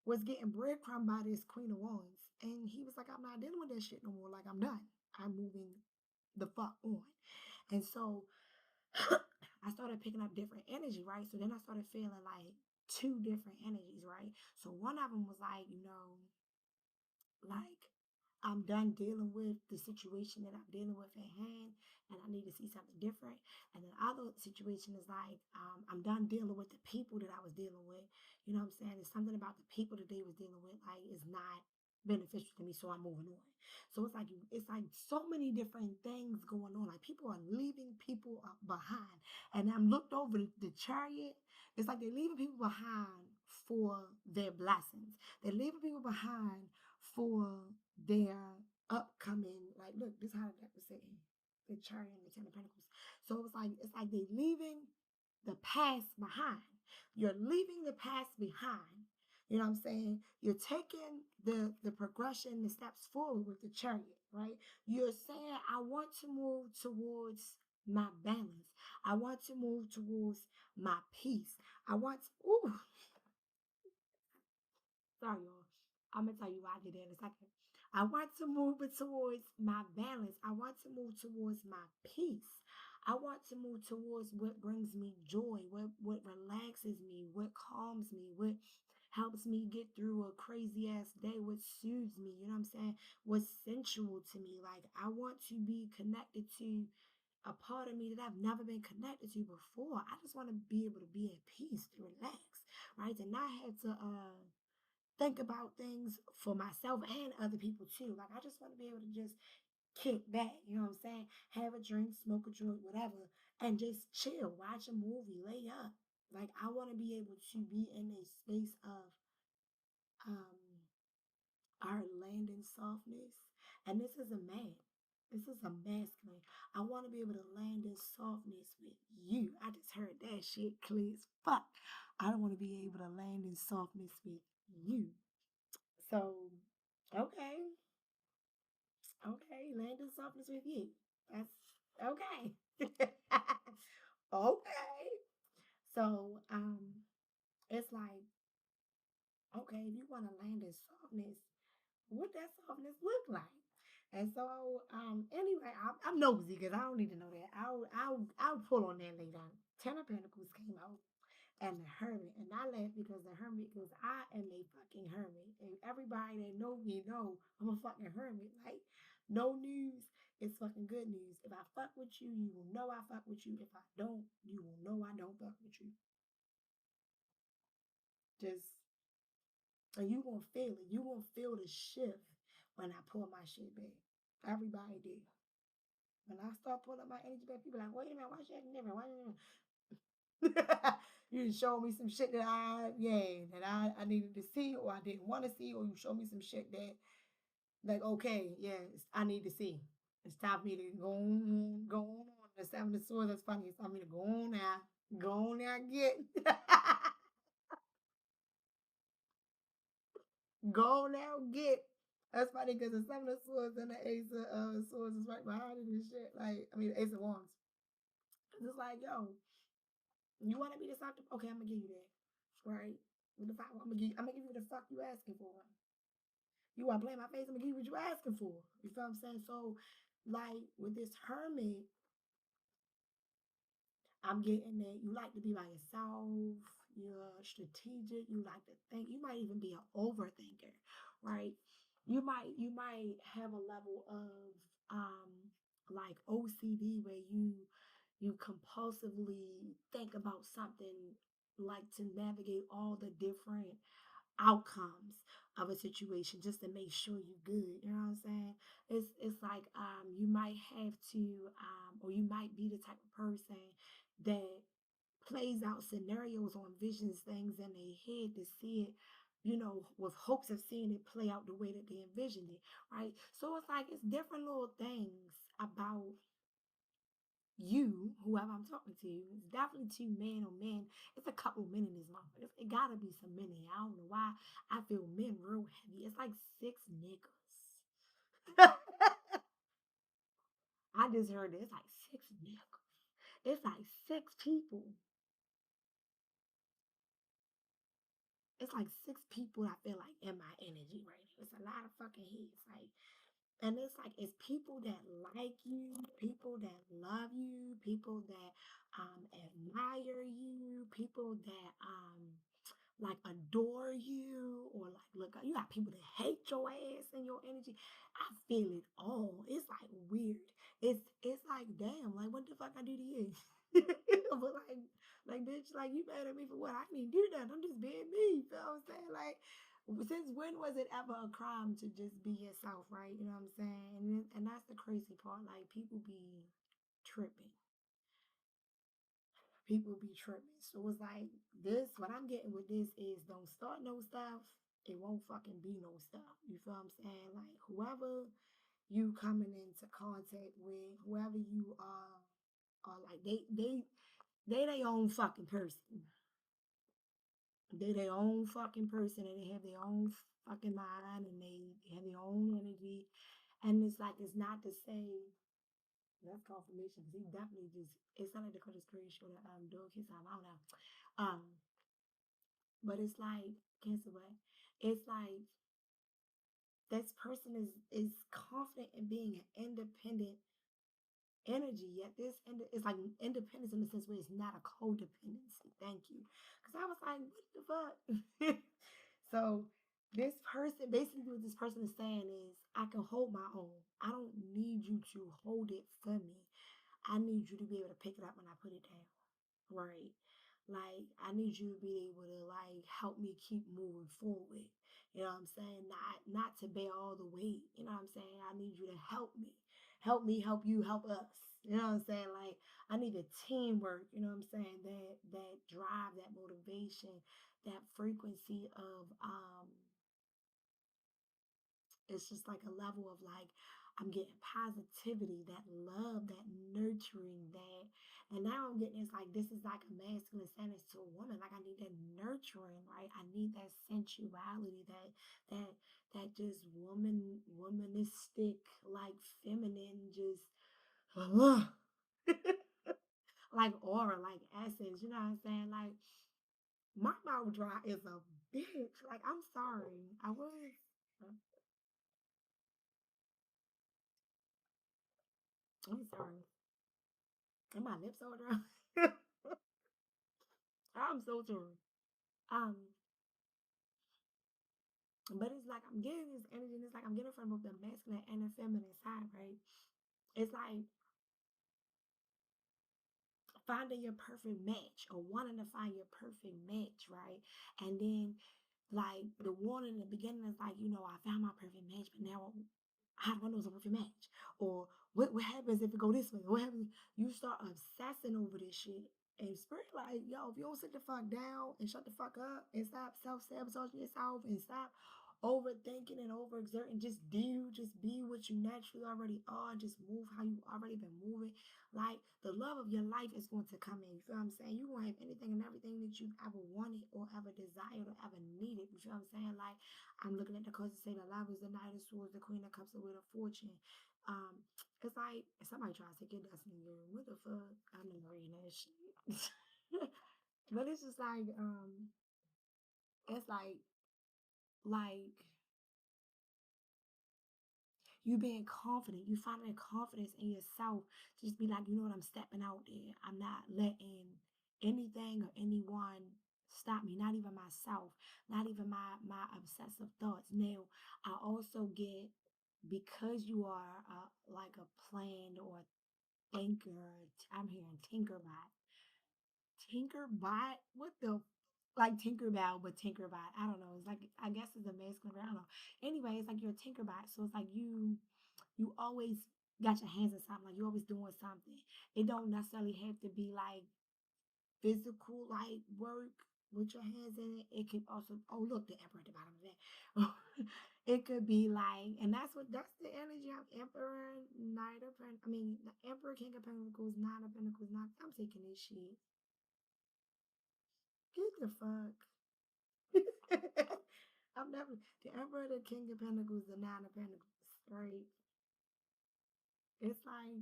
was getting breadcrumb by this Queen of Wands. And he was like, I'm not dealing with that shit no more. Like, I'm done. I'm moving the fuck on. And so I started picking up different energy, right? So then I started feeling like two different energies, right? So one of them was like, like I'm done dealing with the situation that I'm dealing with at hand, and I need to see something different. And the other situation is like I'm done dealing with the people that I was dealing with. You know what I'm saying? There's something about the people that they was dealing with like is not beneficial to me, so I'm moving on. So it's like so many different things going on. Like people are leaving people behind, and I'm looked over the chariot. It's like they're leaving people behind for their blessings. They're leaving people behind for their upcoming, like, look, this is how that was saying the chariot and the Ten of Pentacles. So it's like they're leaving the past behind. You're leaving the past behind. You know what I'm saying? You're taking the progression, the steps forward with the chariot, right? You're saying, I want to move towards my balance. I want to move towards my peace. I want to, ooh, sorry, y'all. I'm gonna tell you why I did that in a second. I want to move it towards my balance. I want to move towards my peace. I want to move towards what brings me joy, what relaxes me, what calms me, what helps me get through a crazy ass day, what soothes me, you know what I'm saying? What's sensual to me. Like I want to be connected to a part of me that I've never been connected to before. I just want to be able to be at peace, to relax, right? And not have to think about things for myself and other people too. Like I just want to be able to just kick back, you know what I'm saying? Have a drink, smoke a joint, whatever, and just chill, watch a movie, lay up. Like I want to be able to be in a space of um our land in softness. And this is a man. This is a masculine. I want to be able to land in softness with you. I just heard that shit clear as fuck. I don't want to be able to land in softness with you. So, okay, okay, landing softness with you. That's okay. Okay. So, it's like, okay, if you want to land in softness, what that softness look like? And so, anyway, I'm nosy because I don't need to know that. I'll pull on that later. Ten of Pentacles came out and the hermit. And I laugh because the hermit, because I am a fucking hermit. And everybody that know me know I'm a fucking hermit. Like, no news is fucking good news. If I fuck with you, you will know I fuck with you. If I don't, you will know I don't fuck with you. Just, and you gonna feel it. You gonna feel the shift when I pull my shit back. Everybody did. When I start pulling up my energy back, people like, wait a minute, why she acting different? Why you you show me some shit that I needed to see or I didn't want to see, or you show me some shit that like okay, yes, I need to see. It's time for me to go on. The Seven of Swords, that's funny. It's time for me to go on now. Go on now, get go on now, get. That's funny because the Seven of Swords and the Ace of Swords is right behind it and shit. Like, I mean, the Ace of Wands. It's just like, yo, you want to be deceptive? Okay, I'm gonna give you that, right? I'm gonna give you the fuck you asking for. You want to play in my face? I'm gonna give you what you asking for. You feel what I'm saying? So, like with this hermit, I'm getting that you like to be by yourself. You're strategic. You like to think. You might even be an overthinker, right? You might have a level of like OCD where you compulsively think about something like to navigate all the different outcomes of a situation just to make sure you're good. You know what I'm saying? It's like you might have to or you might be the type of person that plays out scenarios on visions, things in their head to see it, with hopes of seeing it play out the way that they envisioned it, right? So it's like it's different little things about you, whoever I'm talking to, it's definitely two men or men. It's a couple men in this motherfucker. It gotta be some men in here. I don't know why I feel men real heavy. It's like six niggas. I just heard it. It's like six niggas. It's like six people. It's like six people I feel like in my energy right now. It's a lot of fucking heads. Like, and it's like it's people that like you, people that love you, people that admire you, people that like adore you or like look you got people that hate your ass and your energy. I feel it all. It's like weird. It's like damn, like what the fuck I do to you? But like bitch, like you mad at me for what? I didn't do that. I'm just being me. You know what I'm saying? Like since when was it ever a crime to just be yourself, right? You know what I'm saying? And that's the crazy part. Like people be tripping. People be tripping. So it's like this, what I'm getting with this is don't start no stuff. It won't fucking be no stuff. You feel what I'm saying? Like whoever you coming into contact with, whoever you are like they their own fucking person. They their own fucking person and they have their own fucking mind and they have their own energy. And it's like it's not to say that's confirmation because he definitely just it sounded like the Curtis Curry show that dog his time. I don't know. Um But it's like, guess what? It's like this person is confident in being an independent energy, yet it's like independence in the sense where it's not a codependency. Thank you, because I was like, what the fuck? So this person, basically, what this person is saying is, I can hold my own. I don't need you to hold it for me. I need you to be able to pick it up when I put it down. Right. Like I need you to be able to like help me keep moving forward. You know what I'm saying? Not to bear all the weight. You know what I'm saying? I need you to help me. Help me, help you, help us. You know what I'm saying? Like I need a teamwork, you know what I'm saying? That drive, that motivation, that frequency of it's just like a level of like I'm getting positivity, that love, that nurturing, that and now I'm getting it's like this is like a masculine sentence to a woman. Like I need that nurturing, right? I need that sensuality, that that just womanistic, like feminine, just like aura, like essence. You know what I'm saying? Like my mouth dry is a bitch. Like I'm sorry. I was. I'm sorry. And my lips so dry. I'm so sorry. Um, but it's like I'm getting this energy, and it's like I'm getting from both the masculine and the feminine side, right? It's like finding your perfect match or wanting to find your perfect match, right? And then like the one in the beginning is like, I found my perfect match, but now how do I know it's a perfect match? Or what happens if it go this way? What happens? You start obsessing over this shit. And spirit like, yo, if you don't sit the fuck down and shut the fuck up and stop self-sabotaging yourself and stop overthinking and overexerting, just be what you naturally already are, and just move how you already been moving. Like the love of your life is going to come in. You feel what I'm saying? You gonna have anything and everything that you've ever wanted or ever desired or ever needed. You feel what I'm saying? Like I'm looking at the cards and say the love is the knight of swords, the queen of cups, the wheel of fortune. It's like if somebody tries to take your destiny, girl, what the fuck? I'm never reading that shit. But it's just it's like you being confident, you finding confidence in yourself. Just be like, you know what, I'm stepping out there. I'm not letting anything or anyone stop me, not even myself, not even my obsessive thoughts. Now, I also get because you are like a planned or thinker, I'm hearing Tinkerbot. Tinkerbot? What the like Tinkerbell, but Tinkerbot. I don't know. It's like I guess it's a masculine. I don't know. Anyway, it's like you're a Tinkerbot, so it's like you always got your hands in something. Like you always doing something. It don't necessarily have to be like physical like work with your hands in it. It can also look, the emperor at the bottom of that. It could be like, and that's the energy of Emperor, Knight of I mean the Emperor, King of Pentacles, Nine of Pentacles, not I'm taking this shit. Get the fuck. I'm never the Emperor, the King of Pentacles, the Nine of Pentacles. right? It's like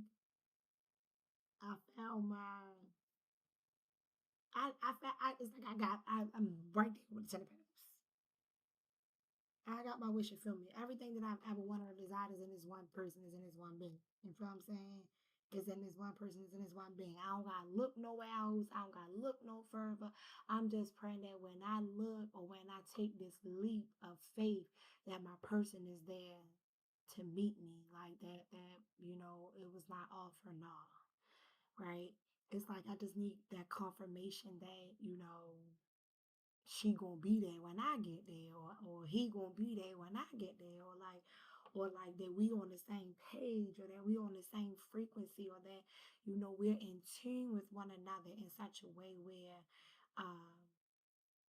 I found my it's like I'm right there with the Ten of Pentacles. I got my wish fulfillment. Everything that I've ever wanted or desired is in this one person, is in this one being. You feel what I'm saying? Is in this one person, is in this one being. I don't gotta look nowhere else. I don't gotta look no further. I'm just praying that when I look or when I take this leap of faith, that my person is there to meet me. Like that, it was not all for naught, right? It's like I just need that confirmation that she gonna be there when I get there, or he gonna be there when I get there, or like that we on the same page, or that we on the same frequency, or that we're in tune with one another in such a way where um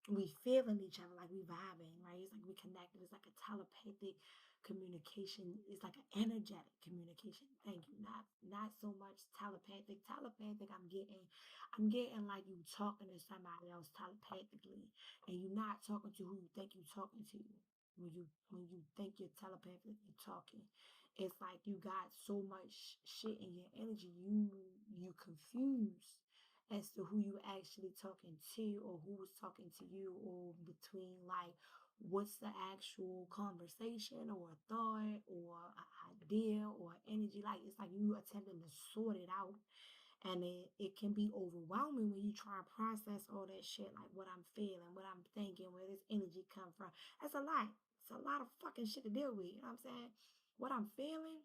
we feeling each other, like we vibing, right? It's like we connected. It's like a telepathic communication. It's like an energetic communication. Thank you. Not so much telepathic. Telepathic, I'm getting like you talking to somebody else telepathically, and you're not talking to who you think you're talking to. When you think you're telepathically talking, it's like you got so much shit in your energy, you confused as to who you actually talking to, or who was talking to you, or between like what's the actual conversation or a thought or an idea or energy. Like it's like you attempting to sort it out, and it can be overwhelming when you try and process all that shit, like what I'm feeling, what I'm thinking, where this energy come from. That's a lot. It's a lot of fucking shit to deal with. You know what I'm saying? What I'm feeling,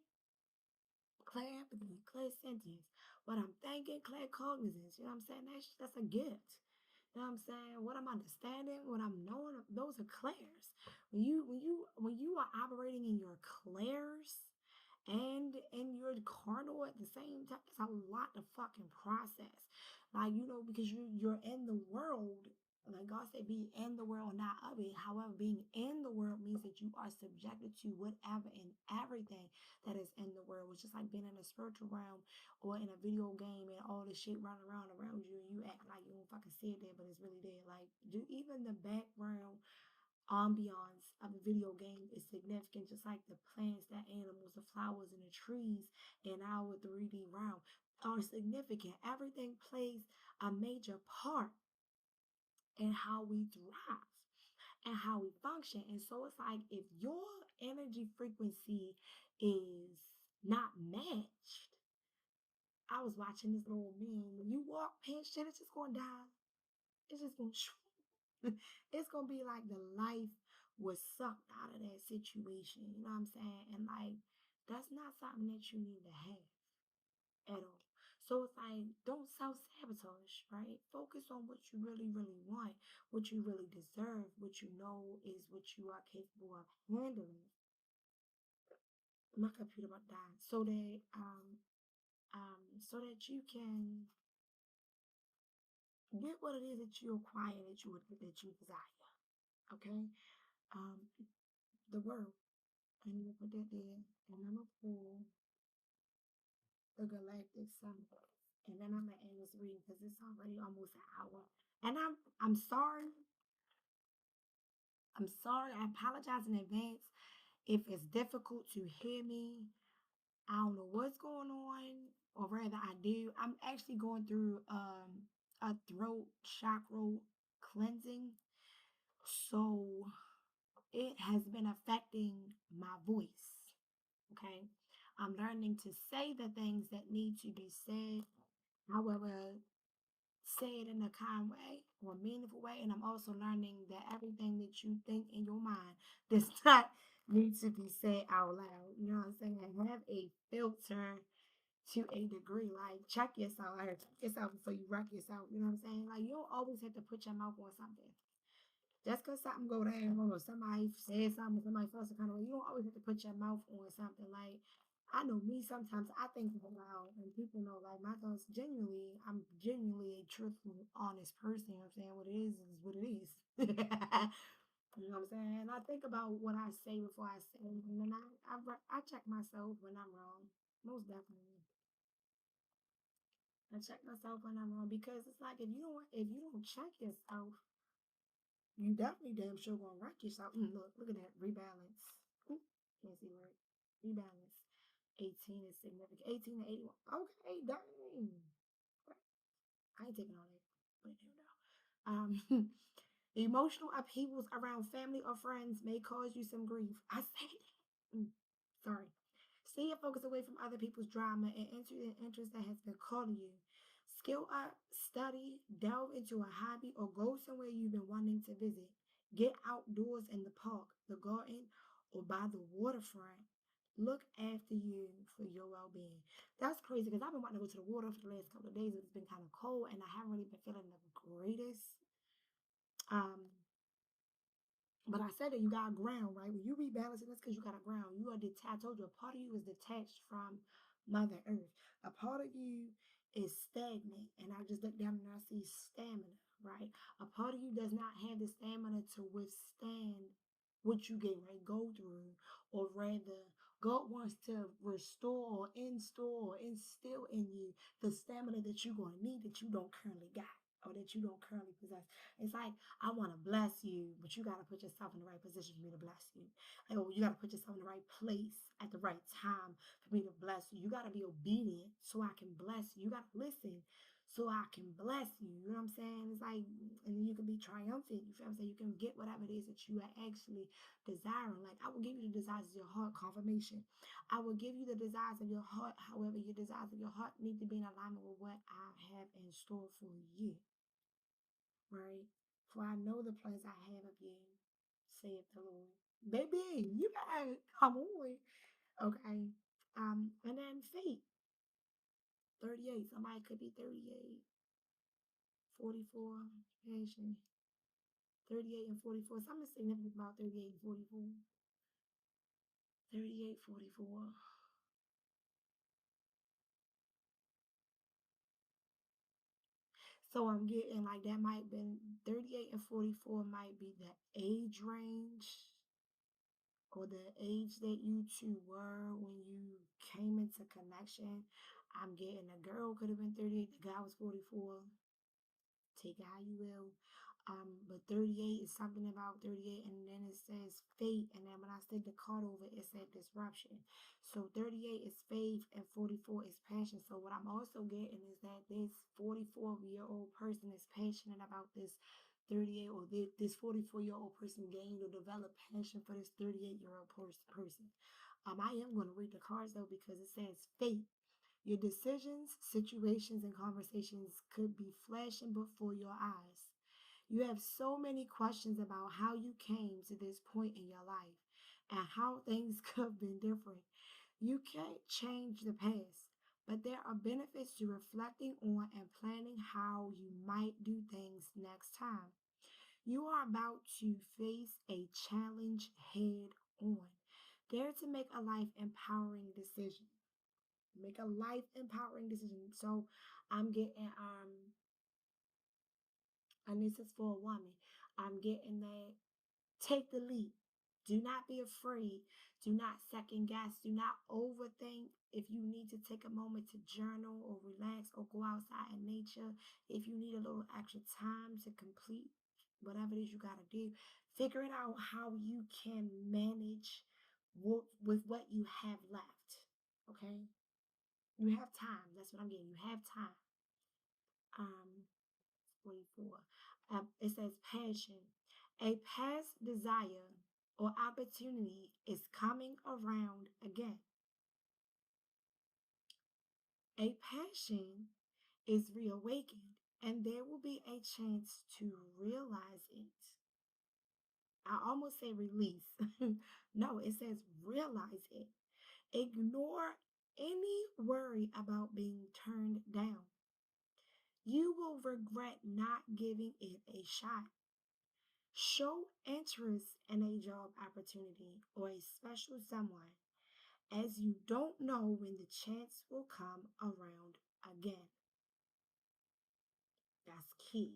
clear empathy, clear sentience. What I'm thinking, clear cognizance. You know what I'm saying? That's a gift. You know what I'm saying? What I'm understanding, what I'm knowing, those are clairs. When you are operating in your clairs and in your carnal at the same time, it's a lot to fucking process. Like, because you're in the world. Like God said, be in the world, not of it. However, being in the world means that you are subjected to whatever and everything that is in the world, which is like being in a spiritual realm or in a video game and all the shit running around you, and you act like you don't fucking see it there, but it's really there. Like, do even the background ambiance of a video game is significant, just like the plants, the animals, the flowers, and the trees in our 3D realm are significant. Everything plays a major part in how we thrive and how we function. And so it's like if your energy frequency is not matched. I was watching this little meme. When you walk past shit, it's just gonna die. It's just gonna it's gonna be like the life was sucked out of that situation. You know what I'm saying? And like that's not something that you need to have at all. So it's like don't self-sabotage, right? Focus on what you really, really want, what you really deserve, what you know is what you are capable of handling. My computer about to die. So that you can get what it is that you acquire, that you desire. Okay? Um, the world. And you put that there. And I'm gonna pull the Galactic Sun. And then I'm gonna end this reading because it's already almost an hour. And I'm sorry. I'm sorry. I apologize in advance if it's difficult to hear me. I don't know what's going on, or rather I do. I'm actually going through a throat chakra cleansing. So it has been affecting my voice. Okay. I'm learning to say the things that need to be said. However, say it in a kind way or meaningful way. And I'm also learning that everything that you think in your mind does not need to be said out loud. You know what I'm saying? Have a filter to a degree. Like check yourself. Check yourself before you wreck yourself. You know what I'm saying? Like you don't always have to put your mouth on something. Just because something go down or somebody says something, somebody feels some kind of way, you don't always have to put your mouth on something. Like, I know me, sometimes I think out loud, and people know, like, my thoughts I'm genuinely a truthful, honest person. You know what I'm saying? What it is what it is. You know what I'm saying? And I think about what I say before I say it, and then I check myself when I'm wrong. Most definitely. I check myself when I'm wrong because it's like if you don't check yourself, you definitely damn sure gonna wreck yourself. Look at that rebalance. Oop, can't see right. Rebalance. 18 is significant. 18 to 81. Okay, dang. I ain't taking all that. But there we go. Emotional upheavals around family or friends may cause you some grief. I say that. Sorry. Stay your focus away from other people's drama and enter an interest that has been calling you. Skill up, study, delve into a hobby, or go somewhere you've been wanting to visit. Get outdoors in the park, the garden, or by the waterfront. Look after you for your well being. That's crazy because I've been wanting to go to the water for the last couple of days. It's been kind of cold and I haven't really been feeling the greatest. Um, but I said that you got ground, right? When you rebalancing, that's because you got a ground. You are detached. I told you a part of you is detached from Mother Earth. A part of you is stagnant. And I just look down and I see stamina, right? A part of you does not have the stamina to withstand what you get ready to go through, or rather, God wants to restore or install or instill in you the stamina that you're going to need that you don't currently got or that you don't currently possess. It's like I want to bless you, but you got to put yourself in the right position for me to bless you. Like, oh, you got to put yourself in the right place at the right time for me to bless you. You got to be obedient so I can bless you. You got to listen so I can bless you. You know what I'm saying? It's like, and you can be triumphant. You feel what I'm saying? You can get whatever it is that you are actually desiring. Like, I will give you the desires of your heart, confirmation. I will give you the desires of your heart. However, your desires of your heart need to be in alignment with what I have in store for you, right? For I know the plans I have of you, saith the Lord. Baby, you better come on. Okay. And then fate, 38. Somebody could be 38, 44, patient. 38 and 44. Something significant about 38 and 44. 38, 44. So I'm getting like that might be 38 and 44 might be the age range or the age that you two were when you came into connection. I'm getting a girl could have been 38, the guy was 44. Take it how you will. But 38 is something about 38, and then it says fate, and then when I said the card over it said disruption. So 38 is faith and 44 is passion. So what I'm also getting is that this 44-year-old person is passionate about this 38, or this 44-year-old person gained or developed passion for this 38-year-old person. I am going to read the cards though because it says fate. Your decisions, situations, and conversations could be flashing before your eyes. You have so many questions about how you came to this point in your life and how things could have been different. You can't change the past, but there are benefits to reflecting on and planning how you might do things next time. You are about to face a challenge head on. Dare to make a life empowering decision. Make a life empowering decision. So I'm getting and this is for a woman. I'm getting that take the leap. Do not be afraid. Do not second guess. Do not overthink. If you need to take a moment to journal or relax or go outside in nature, if you need a little extra time to complete whatever it is you got to do, figure it out how you can manage with what you have left. Okay? You have time. That's what I'm getting. You have time. 44. It says passion. A past desire or opportunity is coming around again. A passion is reawakened, and there will be a chance to realize it. I almost say release. No, it says realize it. Ignore any worry about being turned down. You will regret not giving it a shot. Show interest in a job opportunity or a special someone, as you don't know when the chance will come around again. That's key.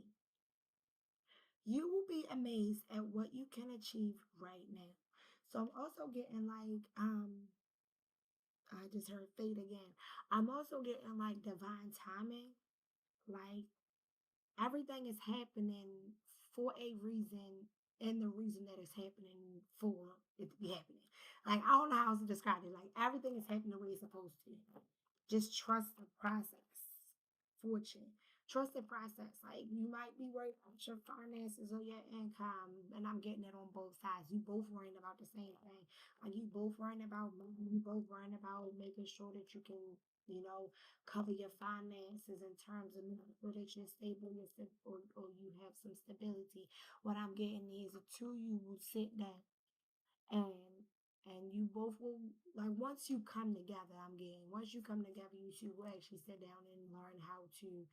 You will be amazed at what you can achieve right now. So I'm also getting like I just heard fate again. I'm also getting like divine timing. Like everything is happening for a reason and the reason that it's happening for it to be happening. Like I don't know how else to describe it. Like everything is happening the way it's supposed to. Just trust the process. Fortune. Trust the process. Like you might be worried about your finances or your income, and I'm getting it on both sides. You both worrying about the same thing. Like you both worrying about money. You both worrying about making sure that you can, cover your finances in terms of making sure that you're stable, or you have some stability. What I'm getting is the two of you will sit down and you both will, like, once you come together, once you come together, you two will actually sit down and learn how to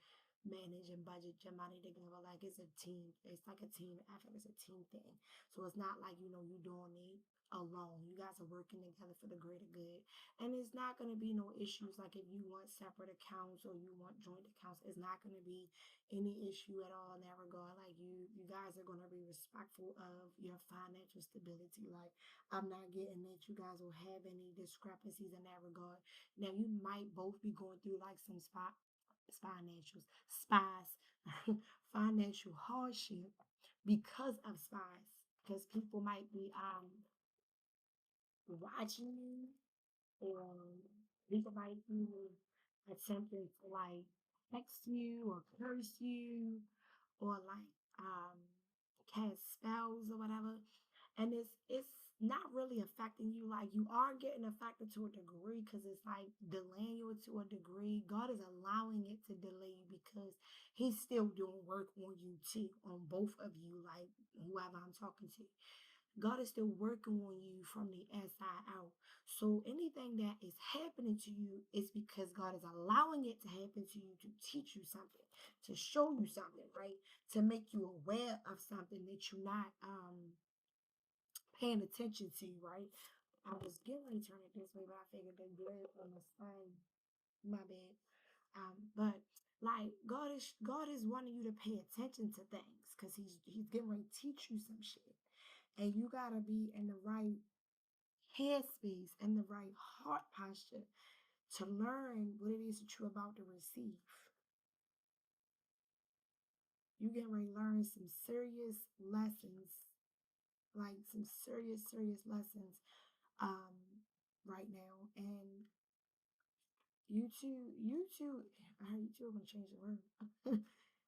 manage and budget your money together. Like it's a team, it's like a team effort, it's a team thing. So it's not like you doing it alone. You guys are working together for the greater good. And it's not going to be no issues like if you want separate accounts or you want joint accounts. It's not going to be any issue at all in that regard. Like you guys are going to be respectful of your financial stability. Like I'm not getting that you guys will have any discrepancies in that regard. Now you might both be going through like some financials, spies, financial hardship because of spies. Because people might be watching you, or people might be attempting to like text you or curse you or like cast spells or whatever. And it's not really affecting you. Like you are getting affected to a degree because it's like delaying you to a degree. God is allowing it to delay you because he's still doing work on you too, on both of you, like whoever I'm talking to. God is still working on you from the inside out. So anything that is happening to you is because God is allowing it to happen to you to teach you something, to show you something, right? To make you aware of something that you're not paying attention to, right? I was getting ready to turn it this way, but I figured the glare on the sun, my bad. But like God is wanting you to pay attention to things because he's getting ready to teach you some shit. And you gotta be in the right headspace and the right heart posture to learn what it is that you're about to receive. You get ready to learn some serious lessons, like some serious, serious lessons um right now. And you two, I heard you two are gonna change the world.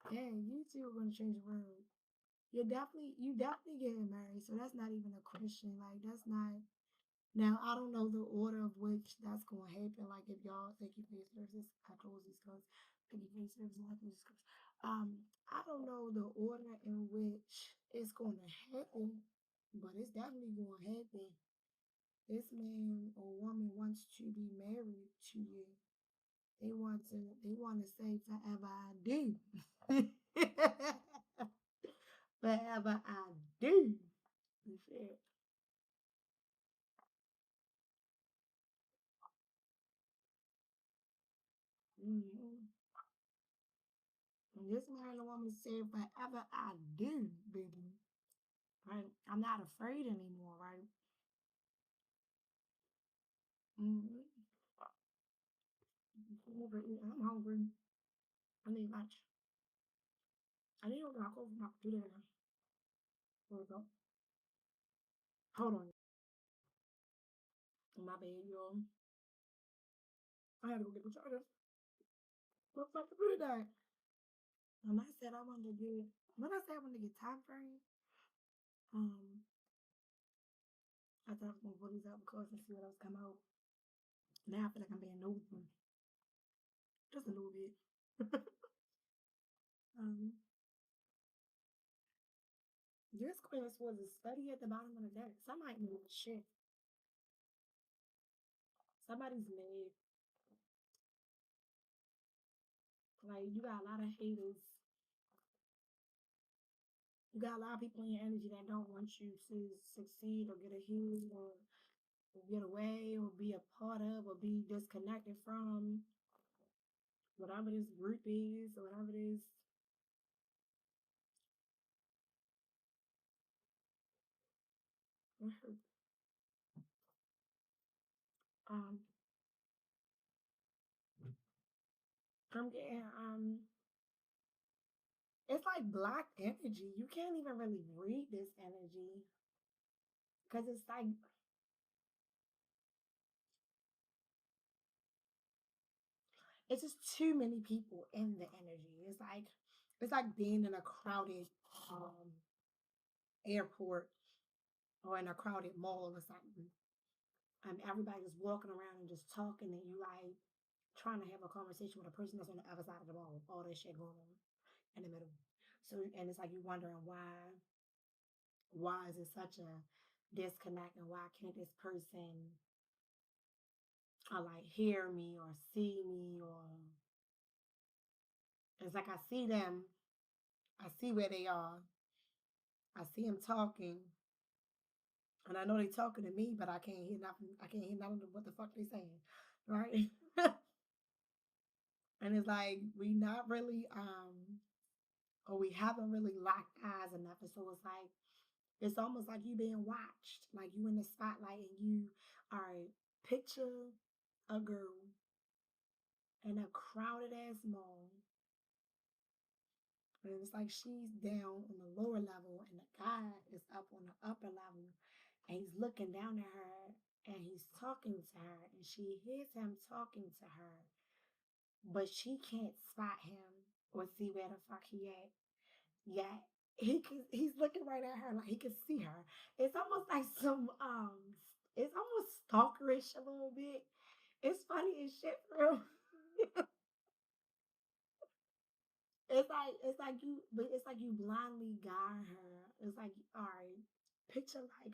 Yeah, you two are gonna change the world. You definitely getting married, so that's not even a question. Like that's not. Now, I don't know the order of which that's going to happen. Like, if y'all thank you for your services, I close these cards. Thank you for your services, I close these cards. I don't know the order in which it's going to happen, but it's definitely going to happen. This man or woman wants to be married to you. They want to say forever I do. Forever I do. Shit. Mm-hmm. And this man or woman said forever I do, baby. Right? I'm not afraid anymore, right? Mm-hmm. I'm hungry. I need lunch. I need to walk over my computer now. There we go. Hold on. My bad, y'all. I had to go get the charger. But my computer died. When I said I wanted to get, when I said I wanted to get time frame, um, I thought I was gonna pull these out because and see what else come out. Now I feel like I'm being nosy, just a little bit. um, this quiz was a study at the bottom of the deck. Somebody knew shit. Somebody's mad. Like you got a lot of haters. You got a lot of people in your energy that don't want you to succeed or get ahead or get away or be a part of or be disconnected from whatever this group is or whatever it is. Um, I'm getting it's like black energy. You can't even really read this energy because it's like it's just too many people in the energy. It's like being in a crowded um airport or in a crowded mall or something. Everybody's walking around and just talking, and you like trying to have a conversation with a person that's on the other side of the mall. All this shit going on in the middle. So, and it's like you wondering why is it such a disconnect, and why can't this person like hear me or see me, or it's like I see them, I see where they are, I see them talking, and I know they talking to me, but I can't hear nothing. I can't hear nothing of what the fuck they saying, right? And it's like we not really or we haven't really locked eyes enough, and so it's like it's almost like you being watched, like you in the spotlight, and you are picture a girl in a crowded ass mall, and it's like she's down on the lower level, and the guy is up on the upper level, and he's looking down at her, and he's talking to her, and she hears him talking to her, but she can't spot him or see where the fuck he at. Yet he's looking right at her like he can see her. It's almost like some it's almost stalkerish a little bit. It's funny as shit, bro. It's like you blindly guide her. It's like, all right, picture like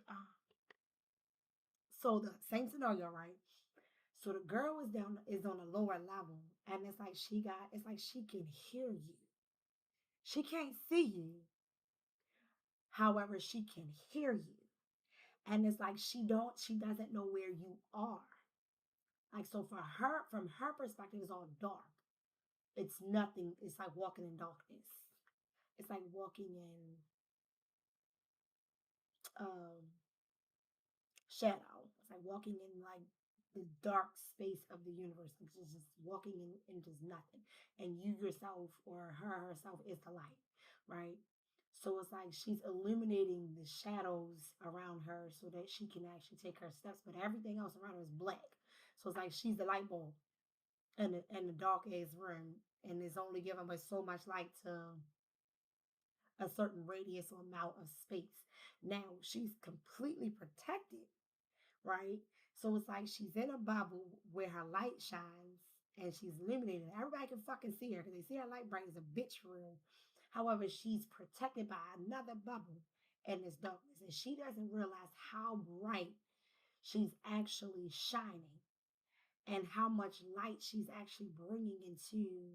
so the same scenario, right? So the girl is on a lower level, and it's like she can hear you. She can't see you, however, she can hear you. And it's like she doesn't know where you are. Like, so for her, from her perspective, it's all dark. It's nothing. It's like walking in darkness. It's like walking in um shadow. It's like walking in like the dark space of the universe. It's just walking in just nothing. And you yourself or her herself is the light, right? So it's like she's illuminating the shadows around her so that she can actually take her steps, but everything else around her is black. So it's like she's the light bulb in the dark ass room, and it's only given by so much light to a certain radius or amount of space. Now she's completely protected, right? So it's like she's in a bubble where her light shines and she's illuminated. Everybody can fucking see her because they see her light bright as a bitch for real. However, she's protected by another bubble in this darkness, and she doesn't realize how bright she's actually shining and how much light she's actually bringing into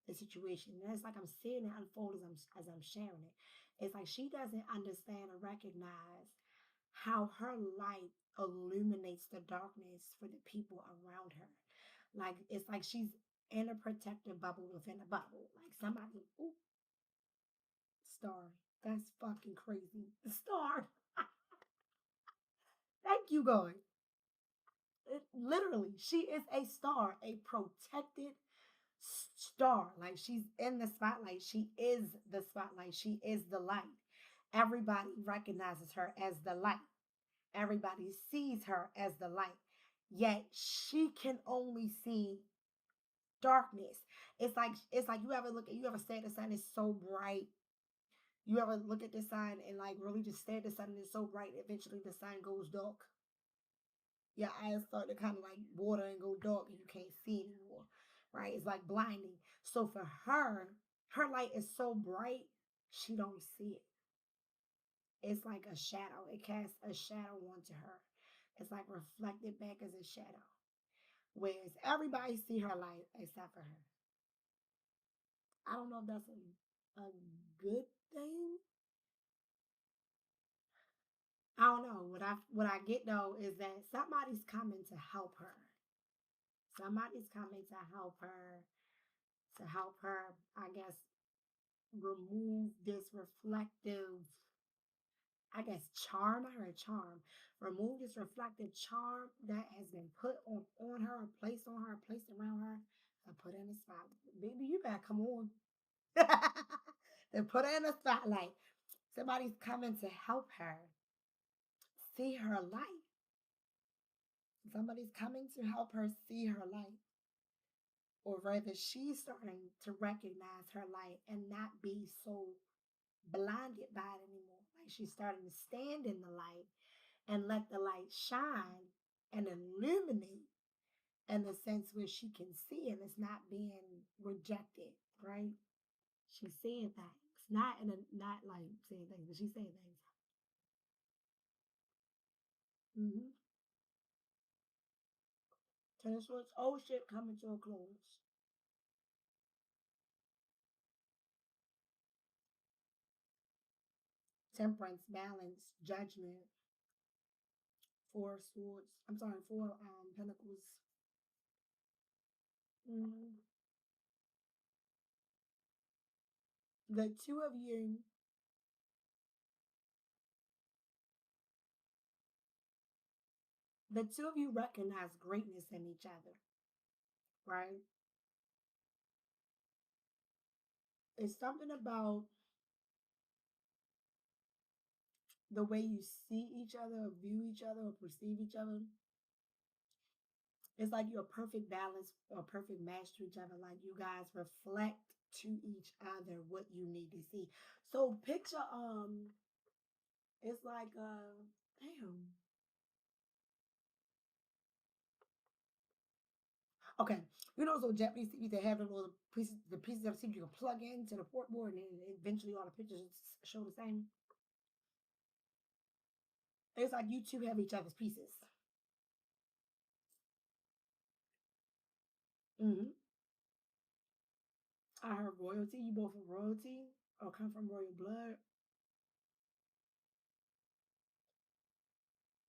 the situation. And it's like I'm seeing it unfold as I'm sharing it. It's like she doesn't understand or recognize how her light illuminates the darkness for the people around her. Like it's like she's in a protective bubble within a bubble. Like somebody, ooh, star. That's fucking crazy. The star. Thank you, God. Literally, she is a star, a protected star. Like she's in the spotlight. She is the spotlight. She is the light. Everybody recognizes her as the light. Everybody sees her as the light. Yet she can only see darkness. It's like you ever say the sun is so bright. You ever look at the sun and like really just stare at the sun and it's so bright eventually the sun goes dark. Your eyes start to kind of like water and go dark and you can't see anymore. Right? It's like blinding. So for her, her light is so bright, she don't see it. It's like a shadow. It casts a shadow onto her. It's like reflected back as a shadow. Whereas everybody see her light except for her. I don't know if that's a good thing. I don't know. What I get though is that somebody's coming to help her. Somebody's coming to help her, I guess, remove this reflective, I guess, charm. I heard charm. Remove this reflective charm that has been put on her, placed around her, and put in a spotlight. Baby, you better come on. Then put her in a spotlight. Somebody's coming to help her see her light. Somebody's coming to help her see her light. or rather, she's starting to recognize her light and not be so blinded by it anymore. Like she's starting to stand in the light and let the light shine and illuminate in the sense where she can see and it's not being rejected, right? She's saying things, not in a not like saying things, but she's saying things. Mm-hmm. So this was old shit coming to a close. Temperance, balance, judgment, four swords. I'm sorry, four pentacles. Mm-hmm. The two of you, the two of you recognize greatness in each other, right? It's something about the way you see each other, or view each other, or perceive each other. It's like you're a perfect balance, a perfect match to each other. Like you guys reflect to each other what you need to see. So picture it's like damn. Okay. You know so Japanese TVs they have the pieces of the TV you can plug into the port board and then eventually all the pictures show the same. It's like you two have each other's pieces. Mm-hmm. I heard royalty. You both are royalty or come from royal blood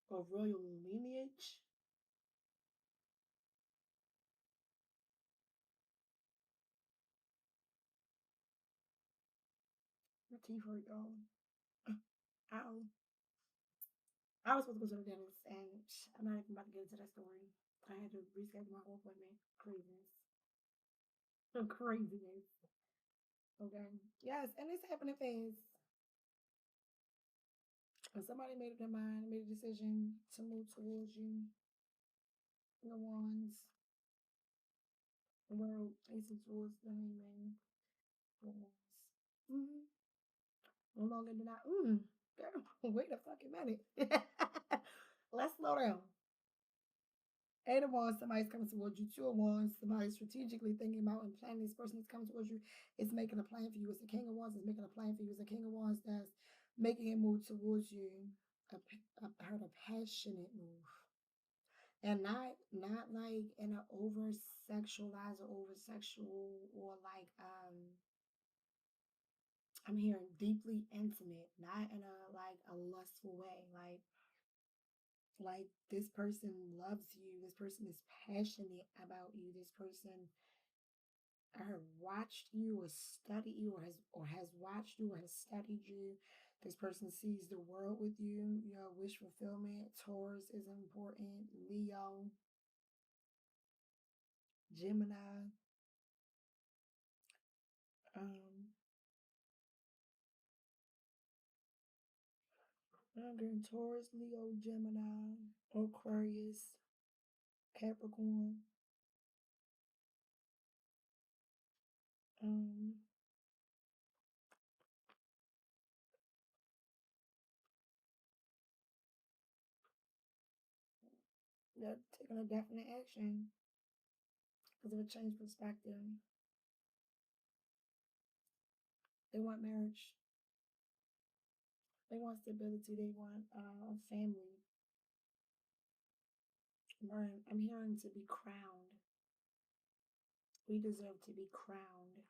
or royal lineage. Your teeth hurt, y'all. Ow. I was supposed to go to the dentist, and I'm not even about to get into that story. I had to reschedule my appointment. Craziness. So craziness. Okay. Yes, and it's happening fast. And somebody made up their mind, made a decision to move towards you. The ones, the world facing towards the hangman. The ones. Mm-hmm. No longer than I. Girl, wait a fucking minute. Let's slow down. Eight of Wands, somebody's coming towards you. Two of Wands, somebody's strategically thinking about and planning. This person is coming towards you. It's making a plan for you. It's the King of Wands is making a plan for you. It's the King of Wands that's making a move towards you. I heard a passionate move, and not like in an over sexualized or over sexual or like I'm hearing deeply intimate, not in a like a lustful way, like this person loves you, this person is passionate about you, this person have watched you or studied you or has watched you or has studied you. This person sees the world with you. Your wish fulfillment. Taurus is important. Leo, Gemini, um, I'm getting Taurus, Leo, Gemini, Aquarius, Capricorn, um, they're taking a definite action because of a change perspective. They want marriage. They want stability. They want a family. I'm hearing to be crowned. We deserve to be crowned.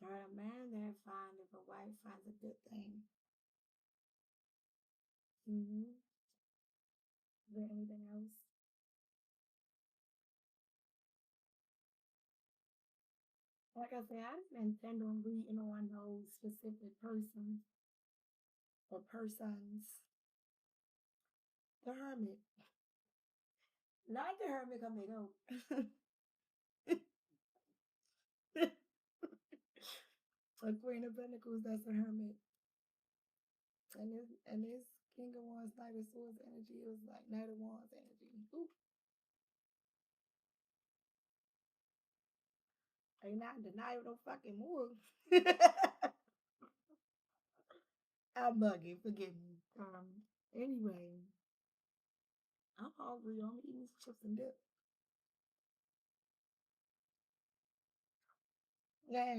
All right, a man that findeth a wife finds a good thing. Mm-hmm. Is there anything else? Like I said, I didn't intend on reading on those specific persons or persons. The hermit. Not the hermit coming out. A queen of pentacles, that's a hermit. And this King of Wands, Knight of Swords energy, it was like Knight of Wands energy. Ooh. Ain't not in denial no fucking more. I'm bugging. Forgive me. Anyway, I'm hungry. I'm eating chips and dip. Yeah,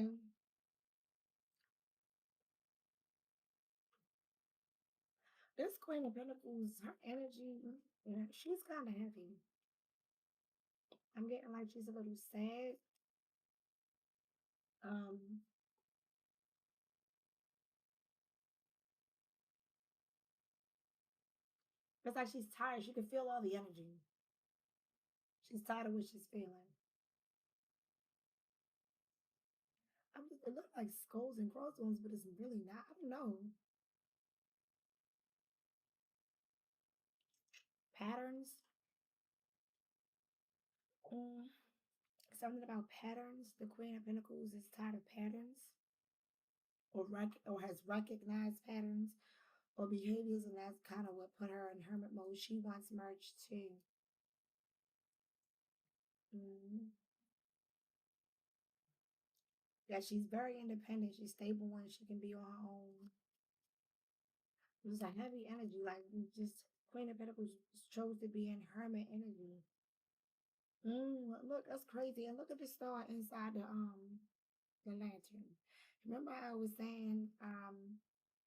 this Queen of Pentacles, her energy, yeah, she's kind of heavy. I'm getting like she's a little sad. Um, it's like she's tired. She can feel all the energy. She's tired of what she's feeling. It looks like skulls and crossbones, but it's really not. I don't know. Patterns. Mm, something about patterns. The Queen of Pentacles is tired of patterns, or has recognized patterns or behaviors, and that's kind of what put her in hermit mode. She wants merged too. Mm. Yeah, she's very independent. She's stable when she can be on her own. It's a heavy energy, like just Queen of Pentacles chose to be in hermit energy. Look, that's crazy. And look at the star inside the lantern. Remember I was saying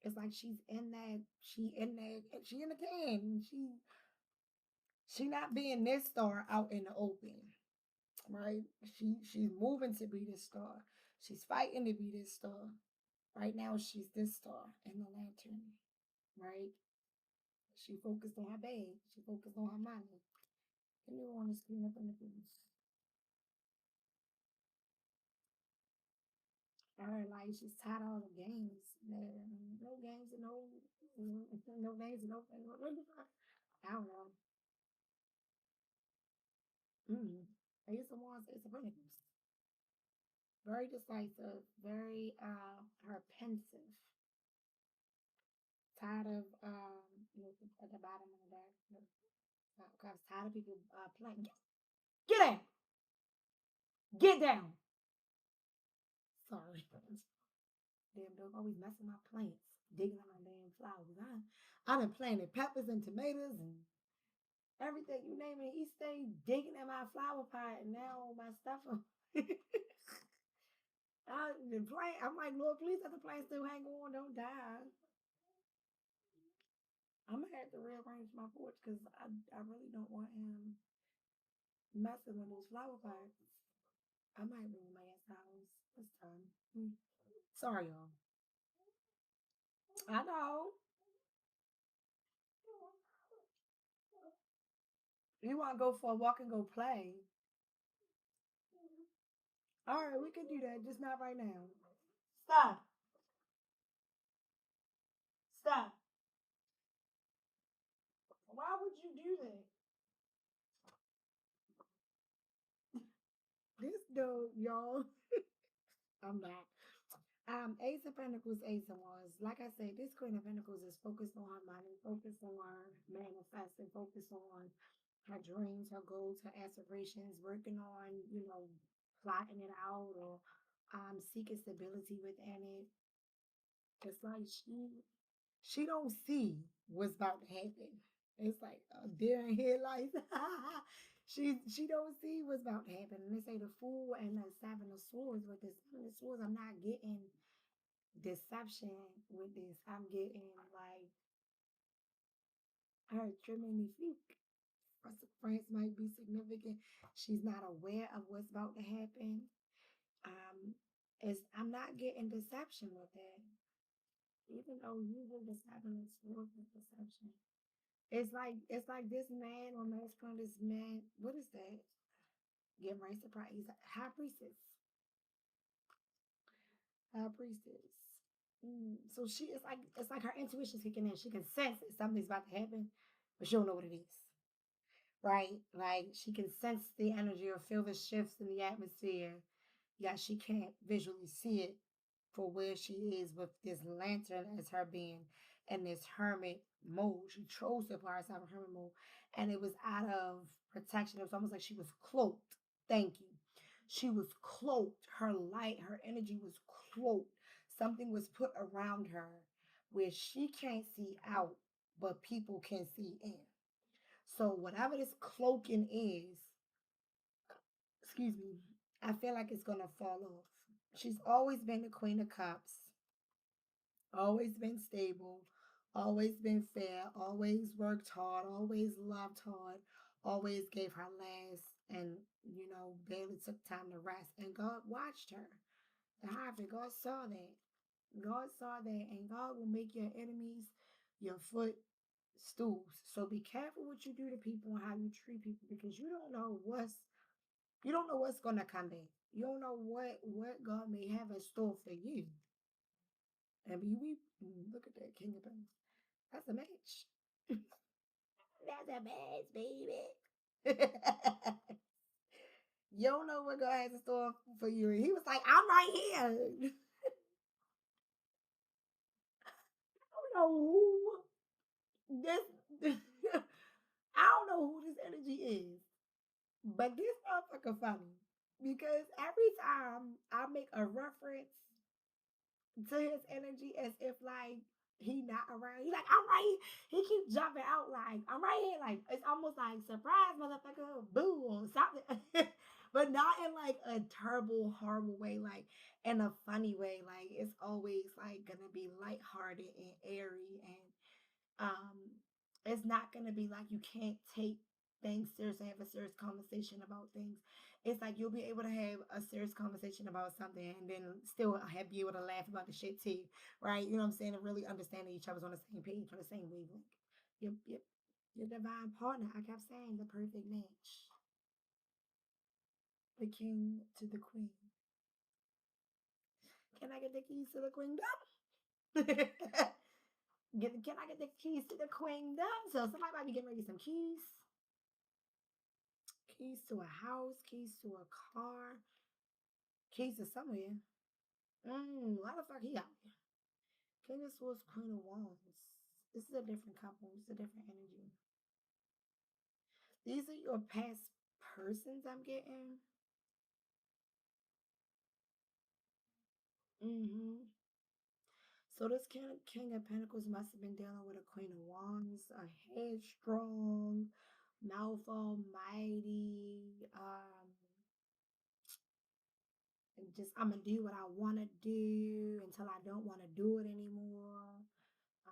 it's like she in the can. She not being this star out in the open, right? She's moving to be this star. She's fighting to be this star. Right now she's this star in the lantern, right? She focused on her bag. She focused on her money. And you want to clean up in the booth. Her like she's tired of all the games. No games and no games and no what the fuck? I don't know. Mm. Ace of Wands, Ace of Pentacles. Very decisive, very her pensive. Tired of at the bottom of the deck. Because tired of people playing. Get down! Get down! Sorry. Damn dog always messing my plants, digging on my damn flowers. I done planted peppers and tomatoes and everything you name it. He stayed digging in my flower pot and now my stuff. The plant, I'm like, Lord, please let the plant still hang on, don't die. I'm gonna have to rearrange my porch because I really don't want him messing with those flower pots. I might ruin my ass house this time. Sorry, y'all. I know. You want to go for a walk and go play? All right, we can do that, just not right now. Stop. Stop. Why would you do that? This dude, y'all. I'm not. Ace of Pentacles, Ace of Wands. Like I said, this Queen of Pentacles is focused on her money, focused on manifesting, focused on her dreams, her goals, her aspirations, working on, plotting it out or seeking stability within it. It's like she don't see what's about to happen. It's like a deer in headlights. She don't see what's about to happen. And they say the fool and the seven of swords. With this seven of swords, I'm not getting deception with this. I'm getting like her tremendous France might be significant. She's not aware of what's about to happen. Um, I'm not getting deception with that. Even though usually the seven of swords is deception. It's like this man or masculine, this man. What is that? Getting right surprised. He's a high priestess. High priestess. So it's like her intuition's kicking in. She can sense that something's about to happen, but she don't know what it is. Right? Like she can sense the energy or feel the shifts in the atmosphere. Yeah, she can't visually see it for where she is with this lantern as her being in this hermit mode. She chose to apply herself in hermit mode, and it was out of protection. It was almost like she was cloaked. Thank you. She was cloaked. Her light, her energy was cloaked. Something was put around her where she can't see out, but people can see in. So whatever this cloaking is, excuse me, I feel like it's gonna fall off. She's always been the Queen of Cups, always been stable, always been fair, always worked hard, always loved hard, always gave her last, and barely took time to rest. And God watched her. And God saw that. God saw that, and God will make your enemies your foot stools. So be careful what you do to people and how you treat people, because you don't know what's gonna come back. You don't know what God may have in store for you. And look at that King of Pens. That's a match. That's a match, baby. You don't know what God has in store for you. He was like, I'm right here. I don't know who this I don't know who this energy is, but this motherfucker funny. Because every time I make a reference to his energy as if like he not around. He like, I'm right here. He keeps jumping out like, I'm right here. Like it's almost like surprise motherfucker, boo or something. But not in like a terrible, horrible way, like in a funny way. Like it's always like gonna be lighthearted and airy, and it's not going to be like you can't take things seriously, have a serious conversation about things. It's like you'll be able to have a serious conversation about something and then still be able to laugh about the shit too, right? You know what I'm saying? And really understanding each other's on the same page, on the same wavelength. Yep, yep. Your divine partner, I kept saying the perfect match. The king to the queen. Can I get the keys to the queendom? Can I get the keys to the queendom? So somebody might be getting ready some keys. Keys to a house, keys to a car, keys to somewhere. Why the fuck he out here? King of Swords, Queen of Wands. This is a different couple. It's a different energy. These are your past persons I'm getting. Mm-hmm. So this King of Pentacles must have been dealing with a Queen of Wands, a headstrong, mouth almighty, and just I'm gonna do what I wanna do until I don't wanna do it anymore.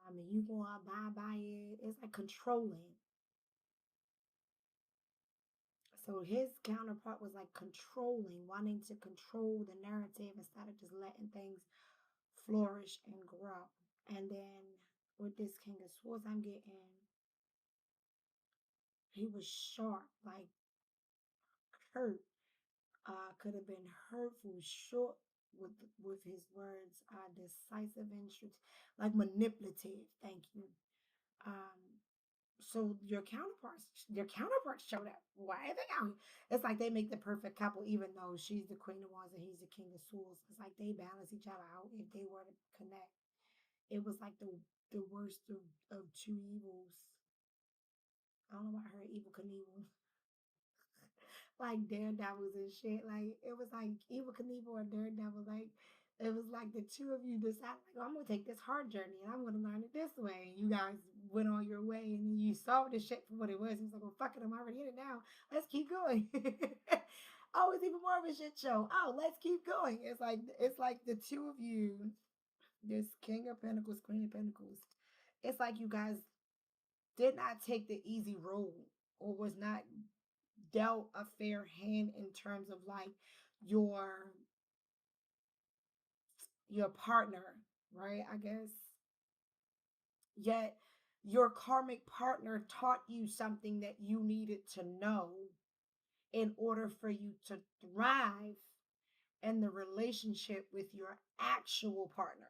And you gonna abide by it. It's like controlling. So his counterpart was like controlling, wanting to control the narrative instead of just letting things flourish and grow. And then with this King of Swords, I'm getting he was sharp, like hurt. Could have been hurtful, short with his words, decisive and like manipulative. Thank you. Um, so your counterparts showed up. Why are they out here? It's like they make the perfect couple, even though she's the Queen of Wands and he's the King of Swords. It's like they balance each other out if they were to connect. It was like the worst of two evils. I don't know about her, Evil Knievel. Like daredevils and shit. Like it was like Evil Knievel or Daredevil. Like it was like the two of you decided, like, oh, I'm gonna take this hard journey and I'm gonna learn it this way. And you guys went on your way and you saw the shit for what it was. He was like, well, fuck it, I'm already in it now. Let's keep going. Oh, it's even more of a shit show. Oh, let's keep going. It's like the two of you, this King of Pentacles, Queen of Pentacles. It's like you guys did not take the easy road or was not dealt a fair hand in terms of like your your partner, right? I guess. Yet your karmic partner taught you something that you needed to know in order for you to thrive in the relationship with your actual partner.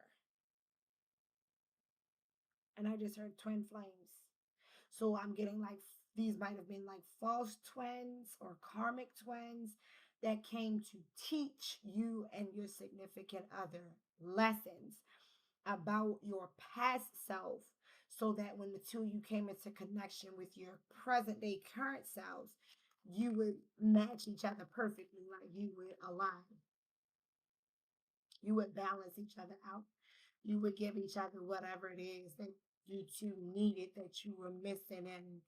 And I just heard twin flames. So I'm getting like these might have been like false twins or karmic twins that came to teach you and your significant other lessons about your past self, so that when the two of you came into connection with your present day current selves, you would match each other perfectly, like you would align, you would balance each other out, you would give each other whatever it is that you two needed that you were missing in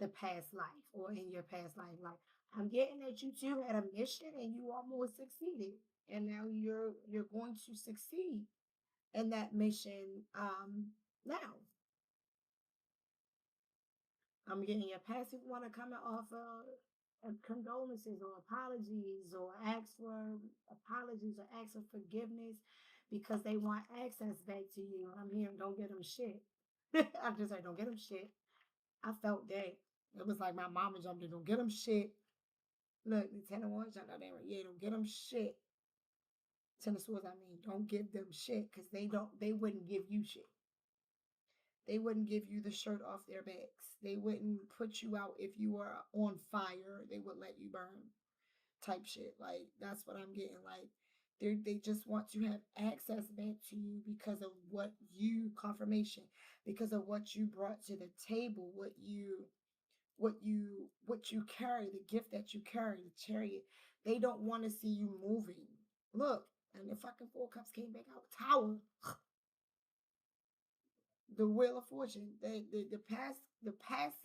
the past life or in your past life. Like I'm getting that you two had a mission and you almost succeeded, and now you're going to succeed in that mission now. I'm getting your passive one to come off condolences or apologies or ask for apologies or ask for forgiveness because they want access back to you. I'm hearing don't get them shit. I just heard don't get them shit. I felt that. It was like my mama jumped in, don't get them shit. Look, Lieutenant Warren jumped out there, yeah, don't get them shit. Tennis Swords, I mean, don't give them shit because they wouldn't give you shit. They wouldn't give you the shirt off their backs. They wouldn't put you out if you were on fire. They would let you burn type shit. Like that's what I'm getting. Like they just want to have access back to you because of what you confirmation, because of what you brought to the table, what you carry, the gift that you carry, the chariot. They don't want to see you moving. Look, and the fucking four cups came back out. Tower, the wheel of fortune. The past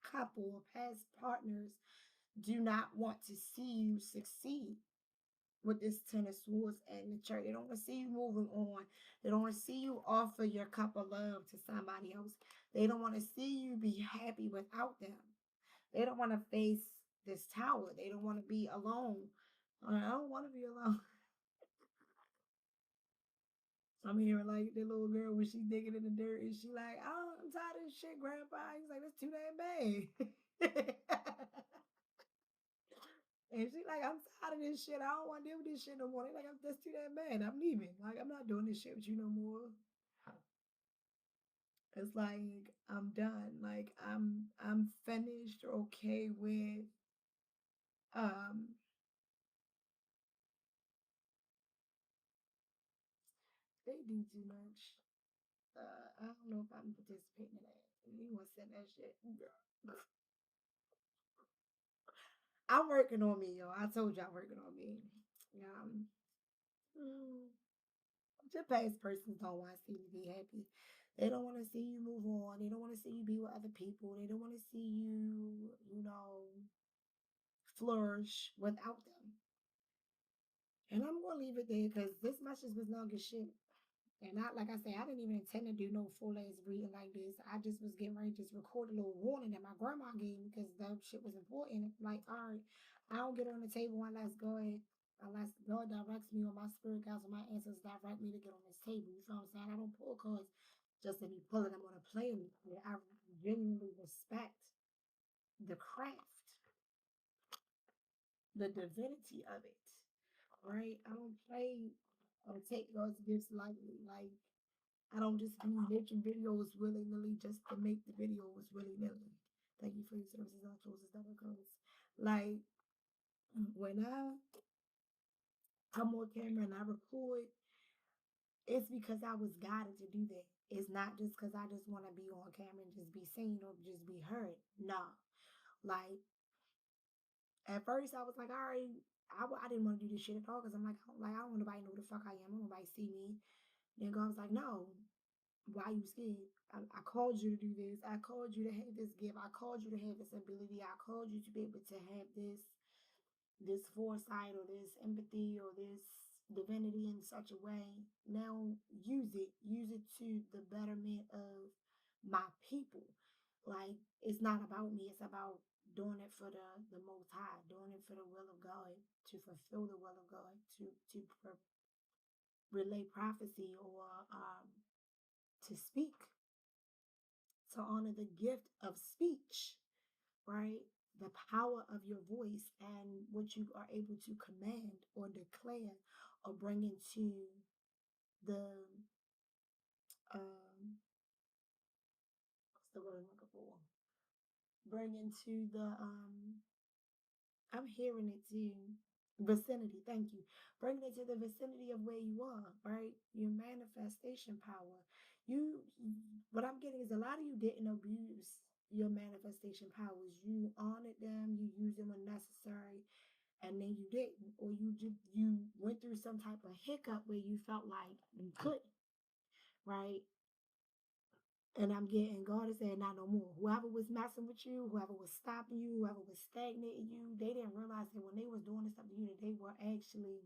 couple or past partners do not want to see you succeed with this Ten of Swords and the church. They don't want to see you moving on. They don't want to see you offer your cup of love to somebody else. They don't want to see you be happy without them. They don't want to face this tower. They don't want to be alone. I don't want to be alone. I'm hearing like the little girl when she digging in the dirt and she like, oh, I'm tired of this shit, Grandpa. He's like, that's too damn bad. And she like, I'm tired of this shit. I don't want to deal with this shit no more. They like, that's too damn bad. I'm leaving. Like, I'm not doing this shit with you no more. It's like I'm done. Like I'm finished. Okay with um. They do too much. I don't know if I'm participating in that. You want to send that shit, girl? I'm working on me, yo. I told you I'm working on me. Um, mm, the past persons don't want to see you be happy. They don't want to see you move on. They don't want to see you be with other people. They don't want to see you, flourish without them. And I'm gonna leave it there because this message was long as shit. And I, like I said, I didn't even intend to do no full ass reading like this. I just was getting ready to just record a little warning that my grandma gave me because that shit was important. Like, all right, I don't get on the table unless God directs me or my spirit guides or my ancestors direct me to get on this table. You feel what I'm saying? I don't pull cards just to be pulling them on a play. I genuinely respect the craft, the divinity of it, right? I don't play or take God's gifts lightly. Like, I don't just be making videos willy nilly just to make the videos willy nilly. Thank you for your services. I'll close this down because, like, when I'm on camera and I record, it's because I was guided to do that. It's not just because I just want to be on camera and just be seen or just be heard. No. Like, at first, I was like, all right, I didn't want to do this shit at all because I'm like, I don't want nobody to know who the fuck I am. I don't want nobody to see me. Then God was like, no, why you scared? I called you to do this. I called you to have this gift. I called you to have this ability. I called you to be able to have this foresight or this empathy or this divinity in such a way. Now use it. Use it to the betterment of my people. Like it's not about me. It's about doing it for the Most High, doing it for the will of God, to fulfill the will of God, to relay prophecy or to speak, to honor the gift of speech, right? The power of your voice and what you are able to command or declare or bring into the what's the word I'm looking for? Bring into the I'm hearing it too. Vicinity, thank you. Bring it to the vicinity of where you are, right? Your manifestation power. You, what I'm getting is a lot of you didn't abuse. your manifestation powers. You honored them, you used them when necessary, and then you didn't, or you went through some type of hiccup where you felt like you couldn't, right? And I'm getting God is saying not no more. Whoever was messing with you, whoever was stopping you, whoever was stagnating you, they didn't realize that when they was doing this stuff to you, that they were actually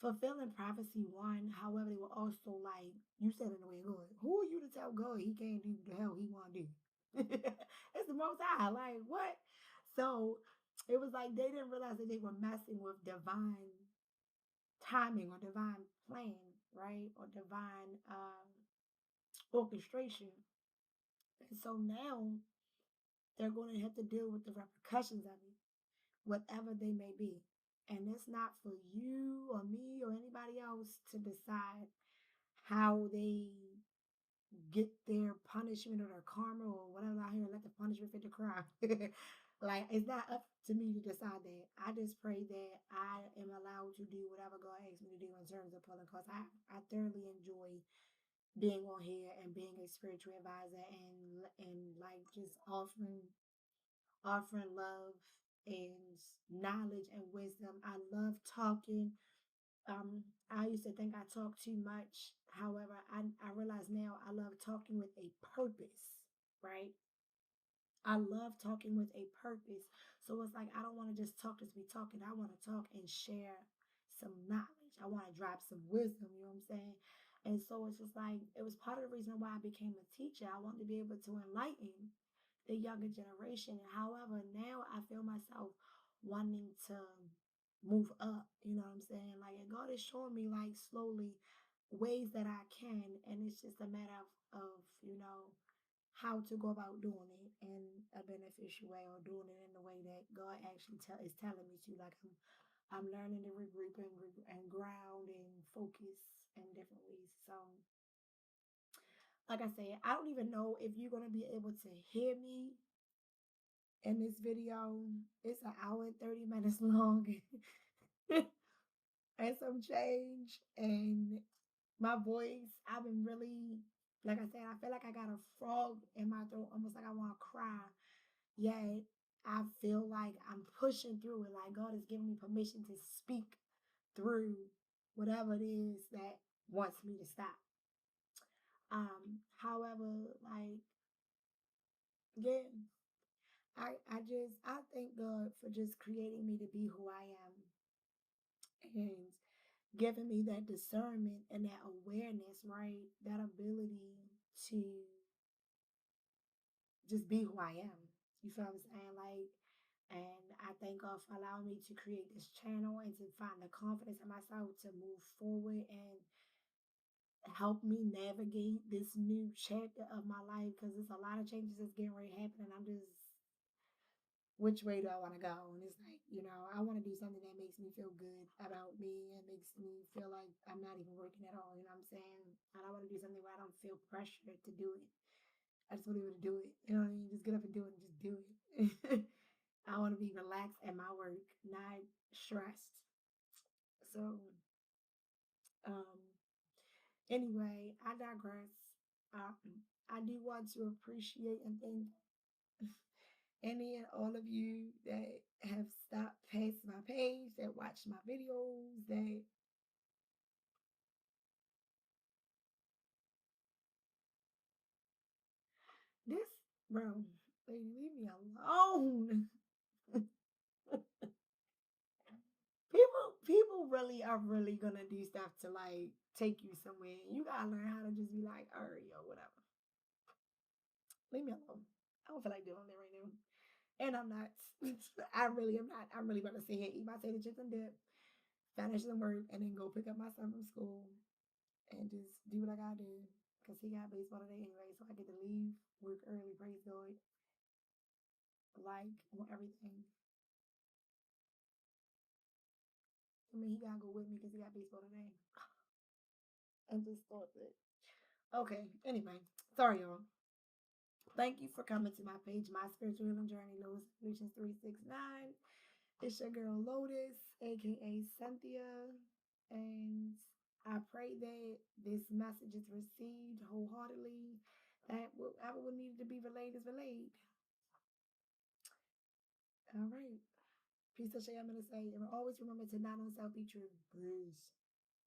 fulfilling prophecy one. However, they were also like, you said in the way, God, who are you to tell God he can't do the hell he want to do? It's the most high. Like, what? So it was like they didn't realize that they were messing with divine timing or divine plan, right? Or divine orchestration. And so now they're going to have to deal with the repercussions of it, whatever they may be. And it's not for you or me or anybody else to decide how they get their punishment or their karma or whatever out here and let the punishment fit the crime. Like, it's not up to me to decide that. I just pray that I am allowed to do whatever God asks me to do in terms of pulling because I thoroughly enjoy being on here and being a spiritual advisor and like just offering love and knowledge and wisdom. I love talking. I used to think I talked too much. However, I realize now I love talking with a purpose, right? I love talking with a purpose. So it's like I don't want to just talk just be talking. I want to talk and share some knowledge. I want to drop some wisdom, you know what I'm saying? And so it's just like it was part of the reason why I became a teacher. I wanted to be able to enlighten the younger generation. However, now I feel myself wanting to move up, you know what I'm saying? Like, and God is showing me like slowly ways that I can, and it's just a matter of how to go about doing it in a beneficial way or doing it in the way that God actually is telling me to. Like I'm learning to regroup and ground and focus in different ways. So like I said, I don't even know if you're gonna be able to hear me in this video. It's an hour and 30 minutes long and some change. And my voice, I've been really, like I said, I feel like I got a frog in my throat, almost like I want to cry. Yet I feel like I'm pushing through it. Like God is giving me permission to speak through whatever it is that wants me to stop. However, like, yeah, I thank God for just creating me to be who I am and giving me that discernment and that awareness, right? That ability to just be who I am. You feel what I'm saying? Like, and I thank God for allowing me to create this channel and to find the confidence in myself to move forward and help me navigate this new chapter of my life because there's a lot of changes that's getting ready to happen and I'm just which way do I want to go? And it's like, I want to do something that makes me feel good about me and makes me feel like I'm not even working at all. You know what I'm saying? And I want to do something where I don't feel pressured to do it. I just want to be able to do it. You know what I mean? Just get up and do it and just do it. I want to be relaxed at my work, not stressed. So, um, anyway, I digress. Um, I do want to appreciate and thank any and all of you that have stopped past my page, that watch my videos, that this, bro, lady, leave me alone. People really are really gonna do stuff to like take you somewhere. You gotta learn how to just be like, all right, yo, whatever. Leave me alone. I don't feel like dealing with it right now. And I'm not. I really am not. I'm really about to sit here, eat my potato chips and dip, finish some work, and then go pick up my son from school and just do what I gotta do. Cause he got baseball today anyway, so I get to leave work early, praise God, like on everything. I mean, he gotta go with me because he got baseball today. And just thought that. Okay, anyway, sorry y'all. Thank you for coming to my page, My Spiritual Healing Journey, Lotus Solutions 369. It's your girl Lotus, aka Cynthia, and I pray that this message is received wholeheartedly. That whatever what needed to be relayed is relayed. All right. Peace to Shay, I'm going to say, and always remember to not on self be true. Peace.